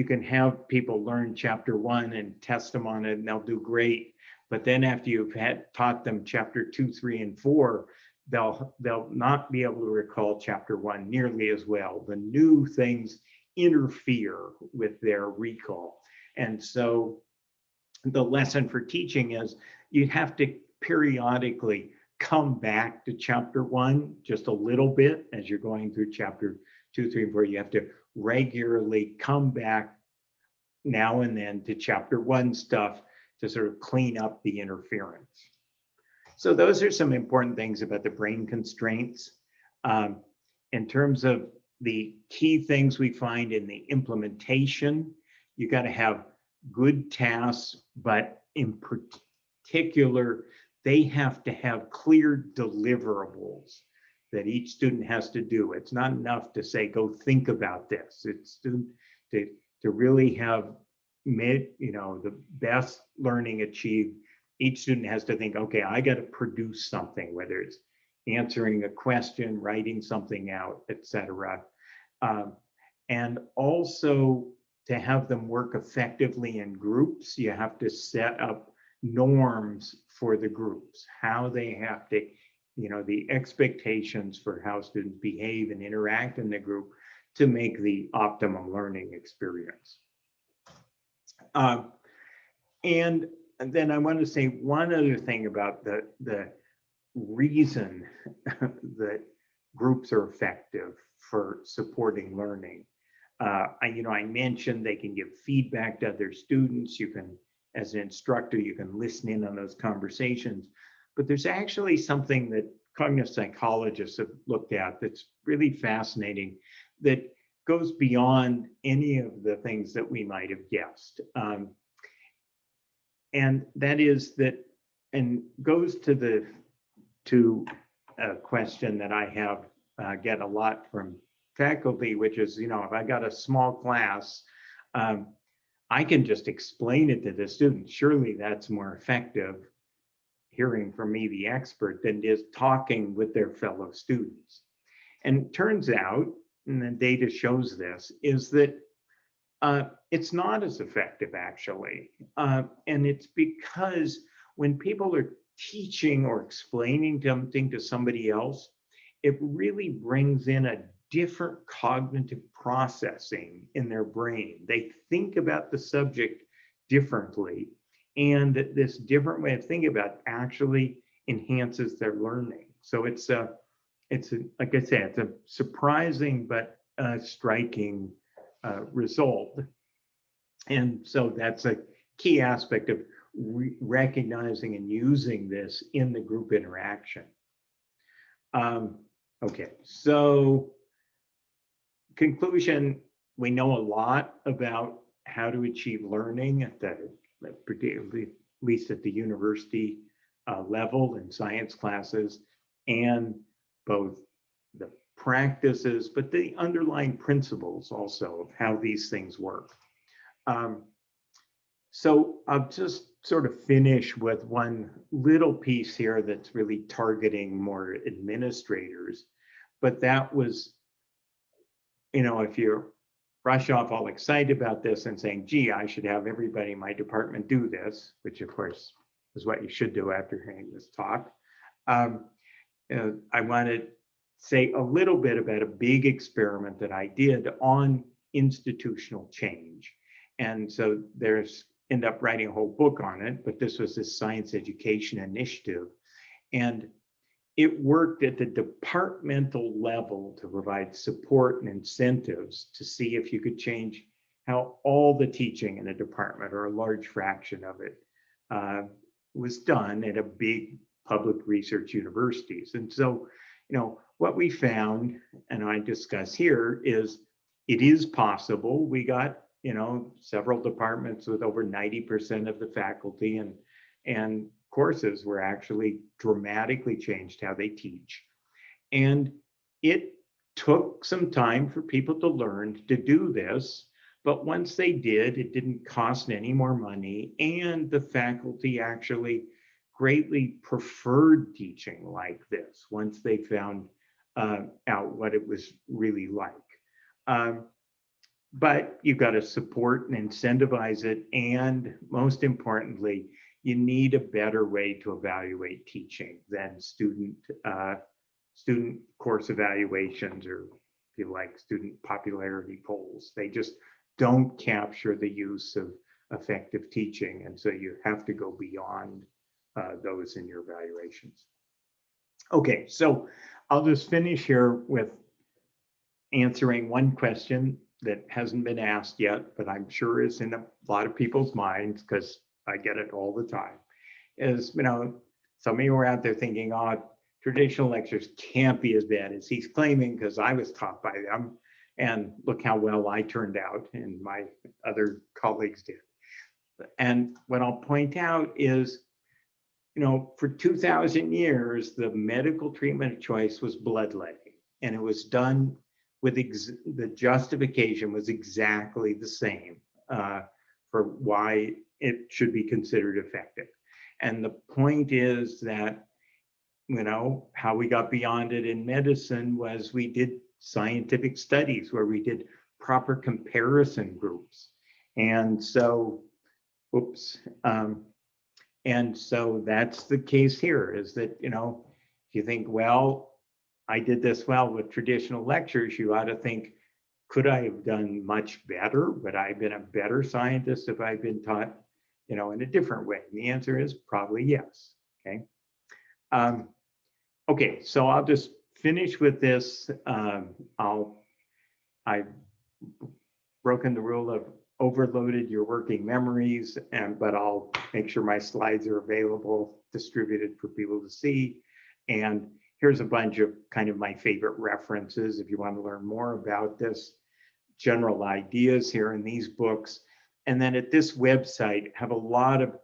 can have people learn chapter 1 and test them on it and they'll do great. But then after you've taught them chapter 2, 3, and 4, they'll not be able to recall chapter 1 nearly as well. The new things interfere with their recall. And so the lesson for teaching is you have to periodically come back to chapter 1 just a little bit as you're going through chapter 2, 3, and 4. You have to regularly come back now and then to chapter 1 stuff to sort of clean up the interference. So those are some important things about the brain constraints. In terms of the key things we find in the implementation, you got to have good tasks, but in particular, they have to have clear deliverables. that each student has to do. It's not enough to say, go think about this. It's to really have the best learning achieved. Each student has to think, okay, I got to produce something, whether it's answering a question, writing something out, etc. And also to have them work effectively in groups, you have to set up norms for the groups, how they have to, the expectations for how students behave and interact in the group to make the optimum learning experience. And then I want to say one other thing about the reason that groups are effective for supporting learning. I mentioned they can give feedback to other students. You can, as an instructor, you can listen in on those conversations. But there's actually something that cognitive psychologists have looked at that's really fascinating, that goes beyond any of the things that we might have guessed. And that is that, and goes to a question that I have get a lot from faculty, which is, if I got a small class, I can just explain it to the students. Surely that's more effective, hearing from me, the expert, than just talking with their fellow students. And it turns out, and the data shows this, is that it's not as effective, actually. And it's because when people are teaching or explaining something to somebody else, it really brings in a different cognitive processing in their brain. They think about the subject differently, and this different way of thinking about it actually enhances their learning. So it's like I said, it's a surprising but striking result. And so that's a key aspect of recognizing and using this in the group interaction. Okay, so conclusion, we know a lot about how to achieve learning at least at the university level in science classes, and both the practices, but the underlying principles also of how these things work. So I'll just sort of finish with one little piece here that's really targeting more administrators, but that was, if you rush off all excited about this and saying, gee, I should have everybody in my department do this, which of course is what you should do after hearing this talk. I want to say a little bit about a big experiment that I did on institutional change. And so end up writing a whole book on it, but this was this science education initiative. And it worked at the departmental level to provide support and incentives to see if you could change how all the teaching in a department, or a large fraction of it, was done at a big public research universities. And so, what we found, and I discuss here, is it is possible. We got, several departments with over 90% of the faculty and courses were actually dramatically changed how they teach. And it took some time for people to learn to do this, but once they did, it didn't cost any more money, and the faculty actually greatly preferred teaching like this once they found out what it was really like. But you've got to support and incentivize it, and most importantly, you need a better way to evaluate teaching than student course evaluations, or if you like, student popularity polls. They just don't capture the use of effective teaching, and so you have to go beyond those in your evaluations. Okay, so I'll just finish here with answering one question that hasn't been asked yet, but I'm sure is in a lot of people's minds, because I get it all the time, is, some of you are out there thinking, oh, traditional lectures can't be as bad as he's claiming because I was taught by them, and look how well I turned out and my other colleagues did. And what I'll point out is, for 2,000 years, the medical treatment of choice was bloodletting, and it was done with the justification was exactly the same for why it should be considered effective. And the point is that, how we got beyond it in medicine was we did scientific studies where we did proper comparison groups. And so, and so that's the case here, is that, if you think, well, I did this well with traditional lectures, you ought to think, could I have done much better? Would I have been a better scientist if I'd been taught, in a different way? And the answer is probably yes, okay? Okay, so I'll just finish with this. I've broken the rule of overloaded your working memories, but I'll make sure my slides are available, distributed for people to see. And here's a bunch of kind of my favorite references if you want to learn more about this, general ideas here in these books. And then at this website, have a lot of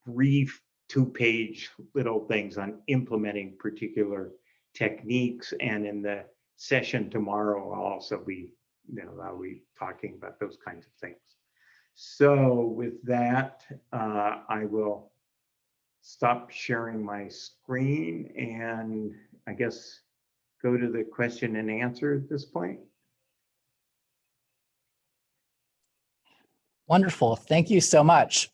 brief 2-page little things on implementing particular techniques. And in the session tomorrow, I'll also be, I'll be talking about those kinds of things. So with that, I will stop sharing my screen and I guess go to the question and answer at this point. Wonderful. Thank you so much.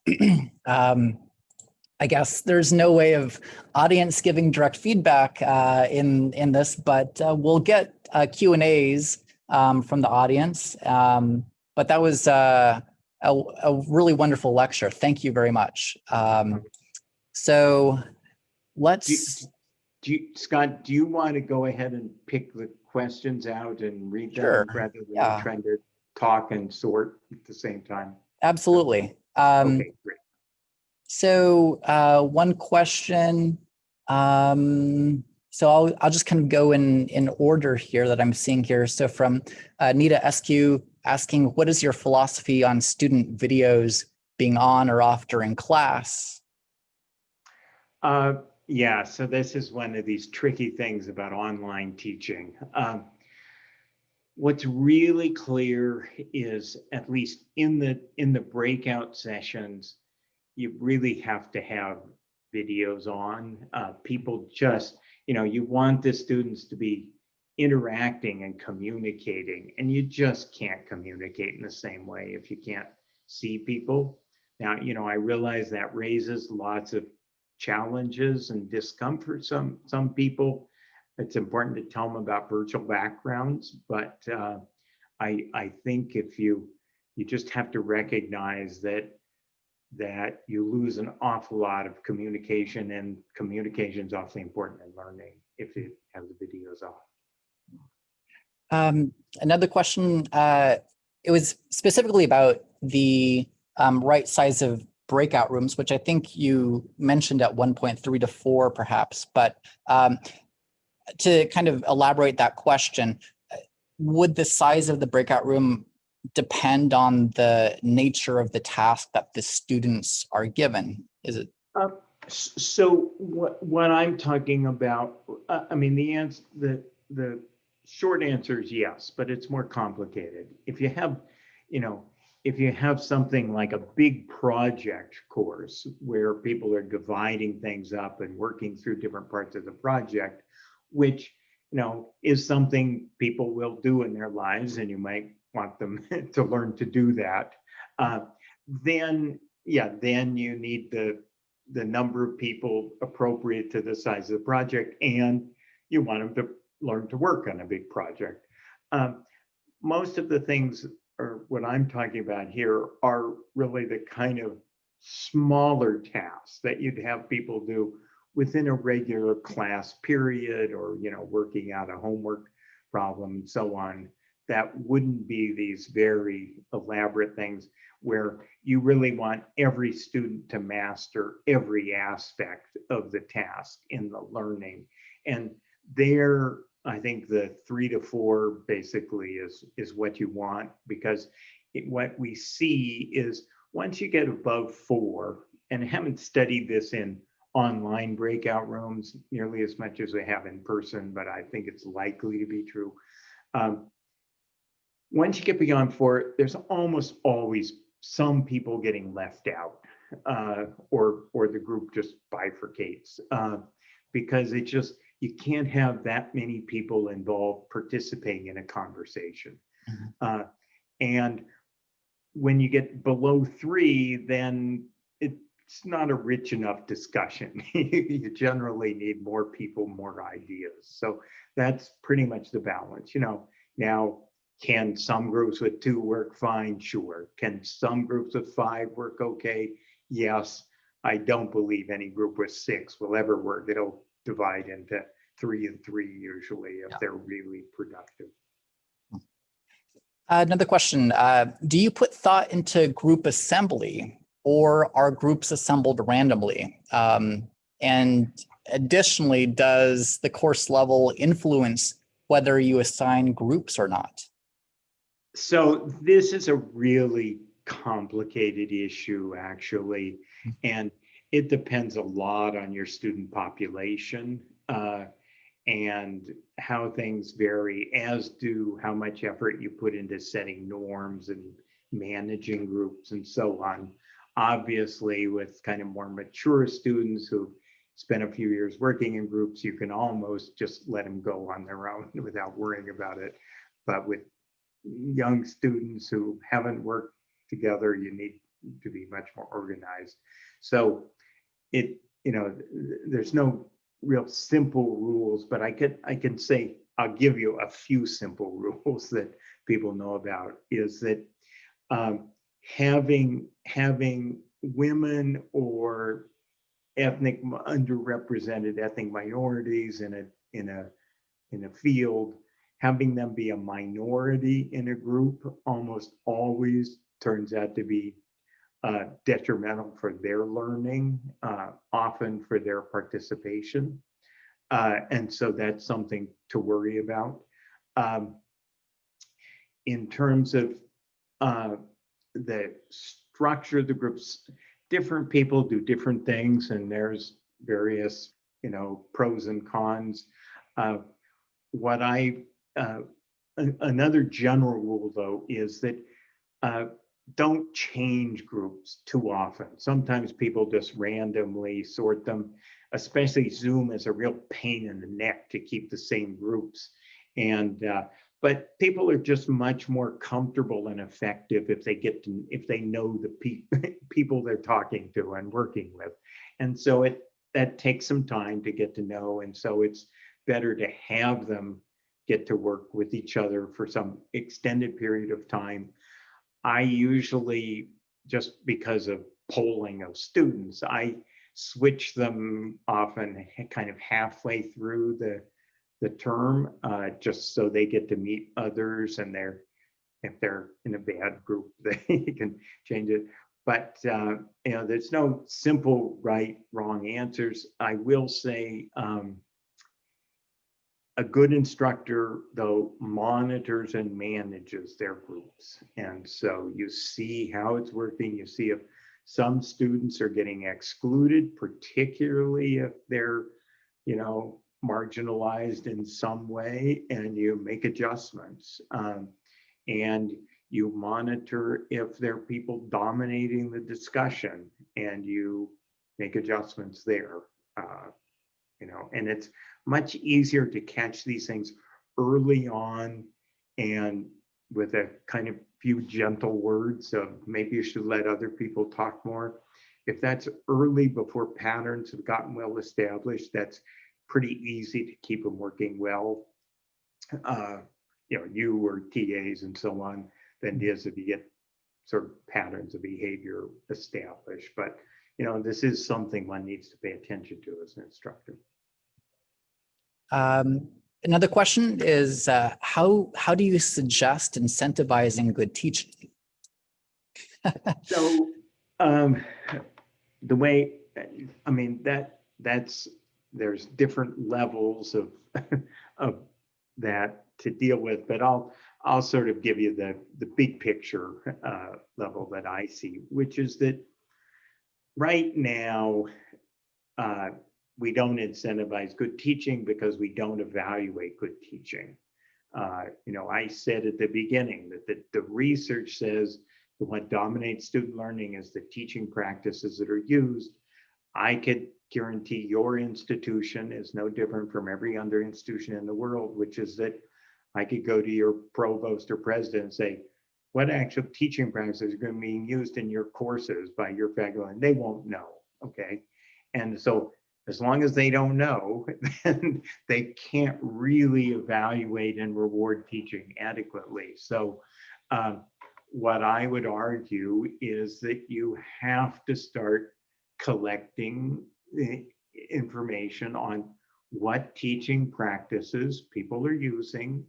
I guess there's no way of audience giving direct feedback in this, but we'll get Q&As from the audience. But that was a really wonderful lecture. Thank you very much. So let's... Scott, do you want to go ahead and pick the questions out and read them? Sure. Rather than trying to talk and sort at the same time? Absolutely. Okay, great. So one question, so I'll just kind of go in order here that I'm seeing here. So from Nita SQ asking, what is your philosophy on student videos being on or off during class? Yeah, so this is one of these tricky things about online teaching. What's really clear is, at least in the breakout sessions, you really have to have videos on. People just, you want the students to be interacting and communicating, and you just can't communicate in the same way if you can't see people. Now, I realize that raises lots of challenges and discomfort some people. It's important to tell them about virtual backgrounds, but I think if you just have to recognize that you lose an awful lot of communication, and communication is awfully important in learning if you have the videos off. Another question, it was specifically about the right size of breakout rooms, which I think you mentioned at 1.3 to 4 perhaps, but to kind of elaborate that question, would the size of the breakout room depend on the nature of the task that the students are given? Is it? So what I'm talking about, I mean, the short answer is yes, but it's more complicated. If you have, if you have something like a big project course where people are dividing things up and working through different parts of the project, which, is something people will do in their lives, and you might want them to learn to do that, then you need the number of people appropriate to the size of the project, and you want them to learn to work on a big project. Most of the things, or what I'm talking about here, are really the kind of smaller tasks that you'd have people do within a regular class period, or working out a homework problem and so on. That wouldn't be these very elaborate things where you really want every student to master every aspect of the task in the learning. And there, I think the 3 to 4 basically is what you want, because what we see is once you get above 4, and I haven't studied this in online breakout rooms nearly as much as we have in person, but I think it's likely to be true. Once you get beyond 4, there's almost always some people getting left out, or the group just bifurcates, because it just, you can't have that many people involved participating in a conversation. And when you get below 3, then it's not a rich enough discussion. You generally need more people, more ideas. So that's pretty much the balance. Now, can some groups with 2 work fine? Sure. Can some groups with 5 work okay? Yes. I don't believe any group with 6 will ever work. It'll divide into 3 and 3 usually if they're really productive. Another question, do you put thought into group assembly, or are groups assembled randomly? And additionally, does the course level influence whether you assign groups or not? So this is a really complicated issue, actually, and it depends a lot on your student population and how things vary, as do how much effort you put into setting norms and managing groups and so on. Obviously, with kind of more mature students who spent a few years working in groups, you can almost just let them go on their own without worrying about it. But with young students who haven't worked together, you need to be much more organized. So there's no real simple rules, but I can say, I'll give you a few simple rules that people know about, is that having women or underrepresented ethnic minorities in a field, having them be a minority in a group almost always turns out to be detrimental for their learning, often for their participation. And so that's something to worry about. In terms of the structure of the groups, different people do different things, and there's various, pros and cons. Another general rule, though, is that don't change groups too often. Sometimes people just randomly sort them, especially Zoom is a real pain in the neck to keep the same groups. But people are just much more comfortable and effective if they know the people they're talking to and working with. And so that takes some time to get to know. And so it's better to have them get to work with each other for some extended period of time. I usually, just because of polling of students, I switch them often kind of halfway through the term, just so they get to meet others, and if they're in a bad group, they can change it. But there's no simple right, wrong answers. I will say a good instructor, though, monitors and manages their groups. And so you see how it's working. You see if some students are getting excluded, particularly if they're, marginalized in some way, and you make adjustments. And you monitor if there are people dominating the discussion, and you make adjustments there. And it's much easier to catch these things early on, and with a kind of few gentle words of maybe you should let other people talk more. If that's early before patterns have gotten well established, that's pretty easy to keep them working well. You or TAs and so on, than it is if you get sort of patterns of behavior established. But this is something one needs to pay attention to as an instructor. Another question is, how do you suggest incentivizing good teaching? So the way, there's different levels of that to deal with, but I'll sort of give you the big picture level that I see, which is that right now we don't incentivize good teaching because we don't evaluate good teaching. I said at the beginning that the research says that what dominates student learning is the teaching practices that are used. I could guarantee your institution is no different from every other institution in the world, which is that I could go to your provost or president and say, what actual teaching practices are going to be used in your courses by your faculty? And they won't know, okay? And so as long as they don't know, then they can't really evaluate and reward teaching adequately. So what I would argue is that you have to start collecting information on what teaching practices people are using,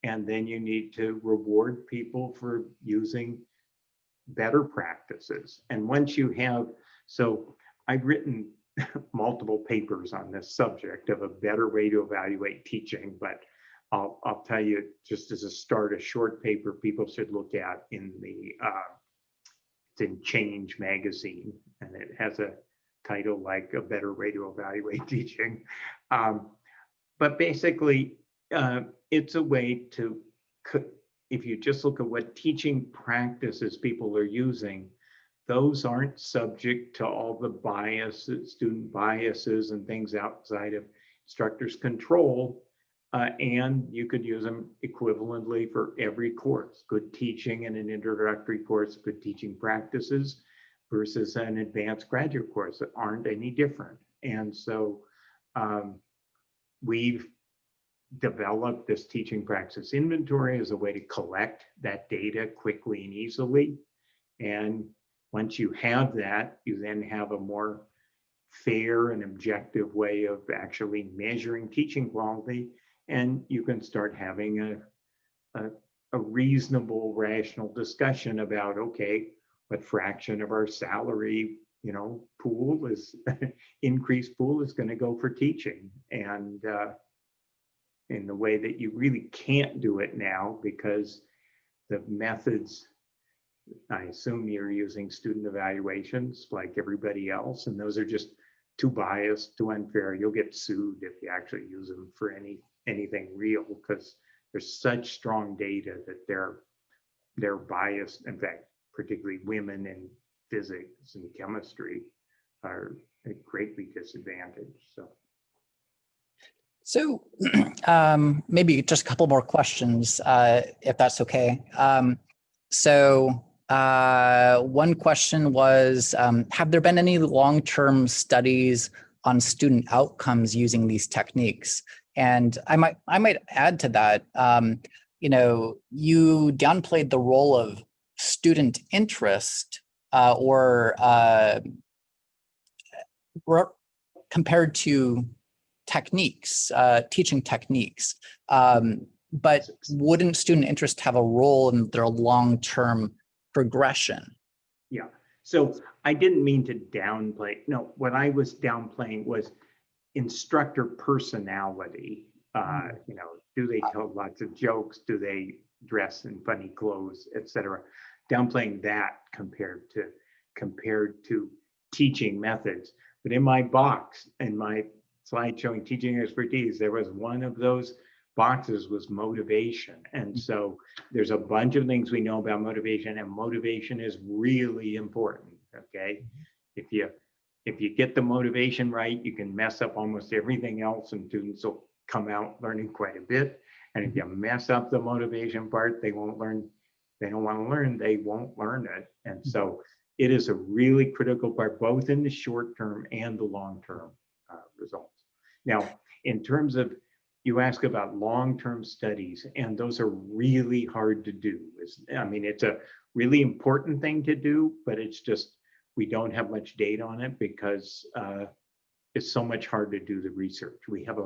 and then you need to reward people for using better practices. And once you have, so I've written multiple papers on this subject of a better way to evaluate teaching, but I'll tell you just as a start, a short paper people should look at in it's in Change magazine, and it has a title like A Better Way to Evaluate Teaching. But basically, it's a way to, if you just look at what teaching practices people are using, those aren't subject to all the biases, student biases and things outside of instructors' control. And you could use them equivalently for every course. Good teaching in an introductory course, good teaching practices versus an advanced graduate course that aren't any different. And so we've developed this teaching practice inventory as a way to collect that data quickly and easily. And once you have that, you then have a more fair and objective way of actually measuring teaching quality. And you can start having a reasonable, rational discussion about, okay, what fraction of our salary, pool is increased pool is going to go for teaching. And in the way that you really can't do it now because the methods, I assume you're using student evaluations like everybody else, and those are just too biased, too unfair. You'll get sued if you actually use them for anything real, because there's such strong data that they're biased. In fact, particularly women in physics and chemistry are greatly disadvantaged. So maybe just a couple more questions, if that's okay. One question was, have there been any long-term studies on student outcomes using these techniques? And I might add to that, you downplayed the role of student interest compared to techniques, teaching techniques. But wouldn't student interest have a role in their long-term progression? Yeah, so I didn't mean to downplay. No, what I was downplaying was instructor personality. Do they tell lots of jokes? Do they dress in funny clothes, etc.? Downplaying that compared to teaching methods. But in my box, in my slide showing teaching expertise, there was one of those boxes was motivation. And so there's a bunch of things we know about motivation, and motivation is really important, okay? If you get the motivation right, you can mess up almost everything else, and students will come out learning quite a bit. And if you mess up the motivation part, they won't learn. They don't want to learn, they won't learn it. And so it is a really critical part, both in the short term and the long term results. Now, in terms of, you ask about long-term studies, and those are really hard to do. It's a really important thing to do, but it's just, we don't have much data on it because it's so much hard to do the research. We have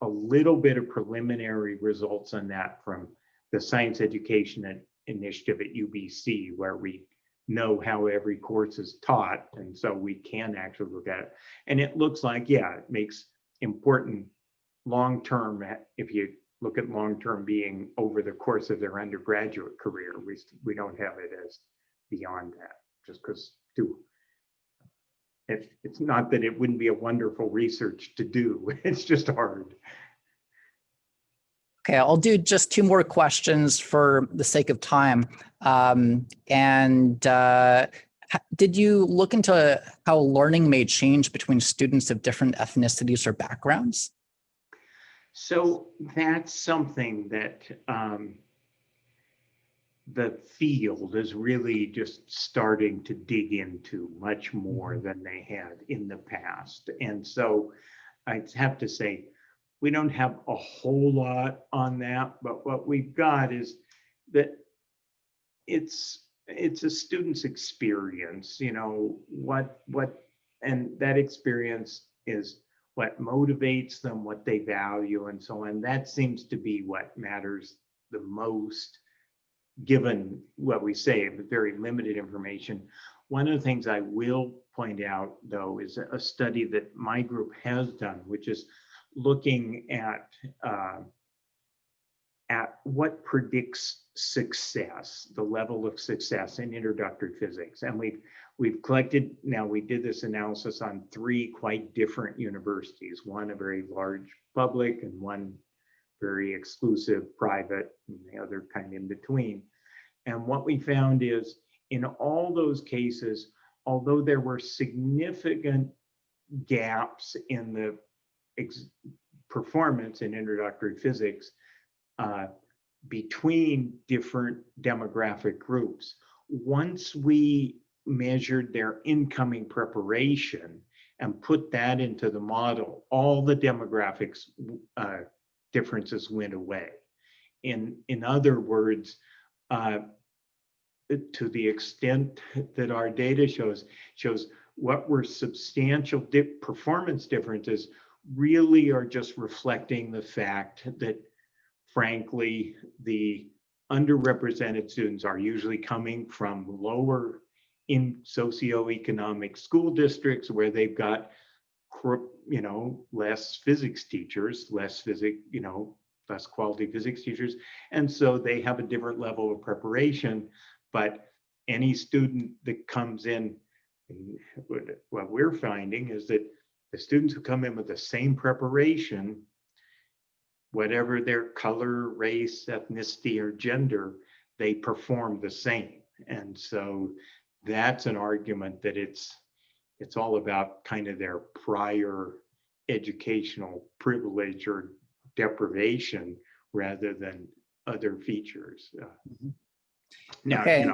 a little bit of preliminary results on that from the Science Education Initiative at UBC, where we know how every course is taught, and so we can actually look at it. And it looks like, yeah, it makes important long-term, if you look at long-term being over the course of their undergraduate career, we don't have it as beyond that, just because It's not that it wouldn't be a wonderful research to do. It's just hard. Okay, I'll do just two more questions for the sake of time. Did you look into how learning may change between students of different ethnicities or backgrounds? So that's something that the field is really just starting to dig into much more than they had in the past. And so I have to say, we don't have a whole lot on that, but what we've got is that it's a student's experience, and that experience is what motivates them, what they value, and so on. That seems to be what matters the most, given what we say, but very limited information. One of the things I will point out, though, is a study that my group has done, which is looking at what predicts success, the level of success in introductory physics. And we've collected, now we did this analysis on 3 quite different universities, one a very large public and one very exclusive private, and the other kind of in between. And what we found is in all those cases, although there were significant gaps in the performance in introductory physics between different demographic groups, once we measured their incoming preparation and put that into the model, all the demographics differences went away. In other words, to the extent that our data shows what were substantial performance differences really are just reflecting the fact that, frankly, the underrepresented students are usually coming from lower in socioeconomic school districts where they've got, less physics teachers, less quality physics teachers. And so they have a different level of preparation. But any student that comes in, what we're finding is that the students who come in with the same preparation, whatever their color, race, ethnicity, or gender, they perform the same. And so that's an argument that it's all about kind of their prior educational privilege or deprivation rather than other features. Now, Okay.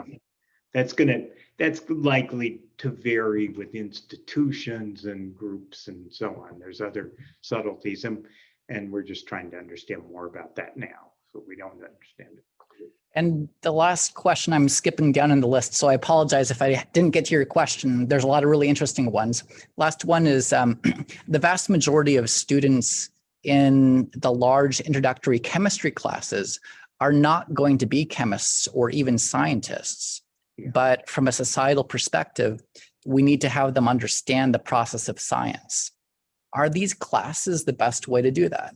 that's likely to vary with institutions and groups and so on. There's other subtleties, and we're just trying to understand more about that now, so we don't understand it. And the last question, I'm skipping down in the list, so I apologize if I didn't get to your question. There's a lot of really interesting ones. Last one is the vast majority of students in the large introductory chemistry classes are not going to be chemists or even scientists. Yeah. But from a societal perspective, we need to have them understand the process of science. Are these classes the best way to do that?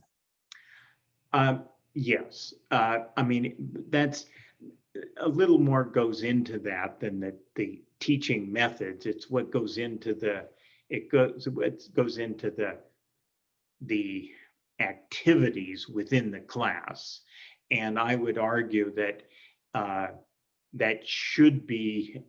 Yes. I mean, that's a little more goes into that than the teaching methods. It's what goes into the activities within the class. And I would argue that that should be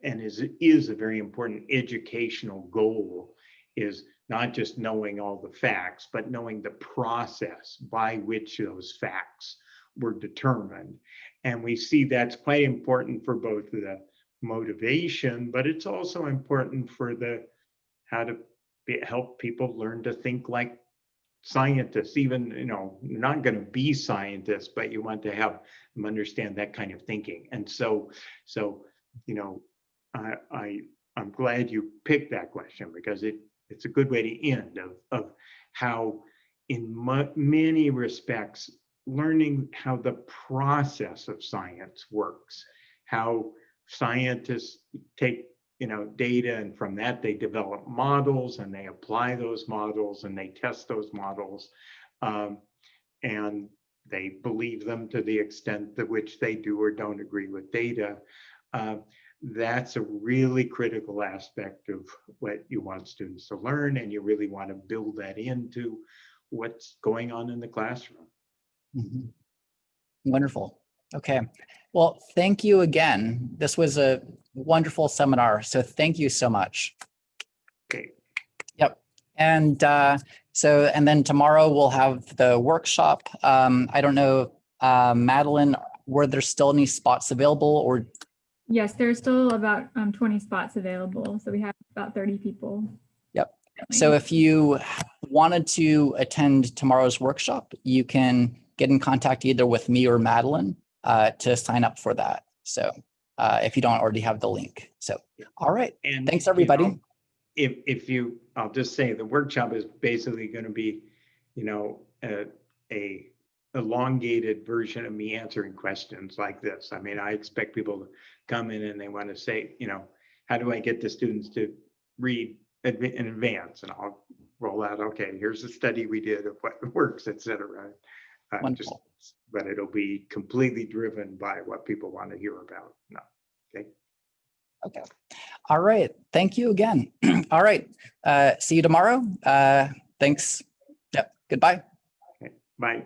is a very important educational goal, is not just knowing all the facts, but knowing the process by which those facts were determined. And we see that's quite important for both the motivation, but it's also important for how to help people learn to think like scientists. Even, you're not going to be scientists, but you want to have them understand that kind of thinking. And so I'm glad you picked that question, because it's a good way to end of how, in many respects, learning how the process of science works, how scientists take data, and from that they develop models, and they apply those models, and they test those models, and they believe them to the extent to which they do or don't agree with data. that's a really critical aspect of what you want students to learn, and you really want to build that into what's going on in the classroom. Mhm. Wonderful. Okay. Well, thank you again. This was a wonderful seminar. So thank you so much. Okay. Yep. And and then tomorrow we'll have the workshop. I don't know, Madeline, were there still any spots available, or? Yes, there's still about 20 spots available. So we have about 30 people. Yep. So if you wanted to attend tomorrow's workshop, you can get in contact either with me or Madeline to sign up for that. So if you don't already have the link. So, all right. And thanks, everybody. You know, if you, I'll just say the workshop is basically going to be, you know, a elongated version of me answering questions like this. I mean, I expect people to come in and they want to say, you know, how do I get the students to read in advance? And I'll roll out, okay, here's a study we did of what works, et cetera. But it'll be completely driven by what people want to hear about. No. Okay. Okay. All right. Thank you again. All right. See you tomorrow. Thanks. Yep. Goodbye. Okay. Bye.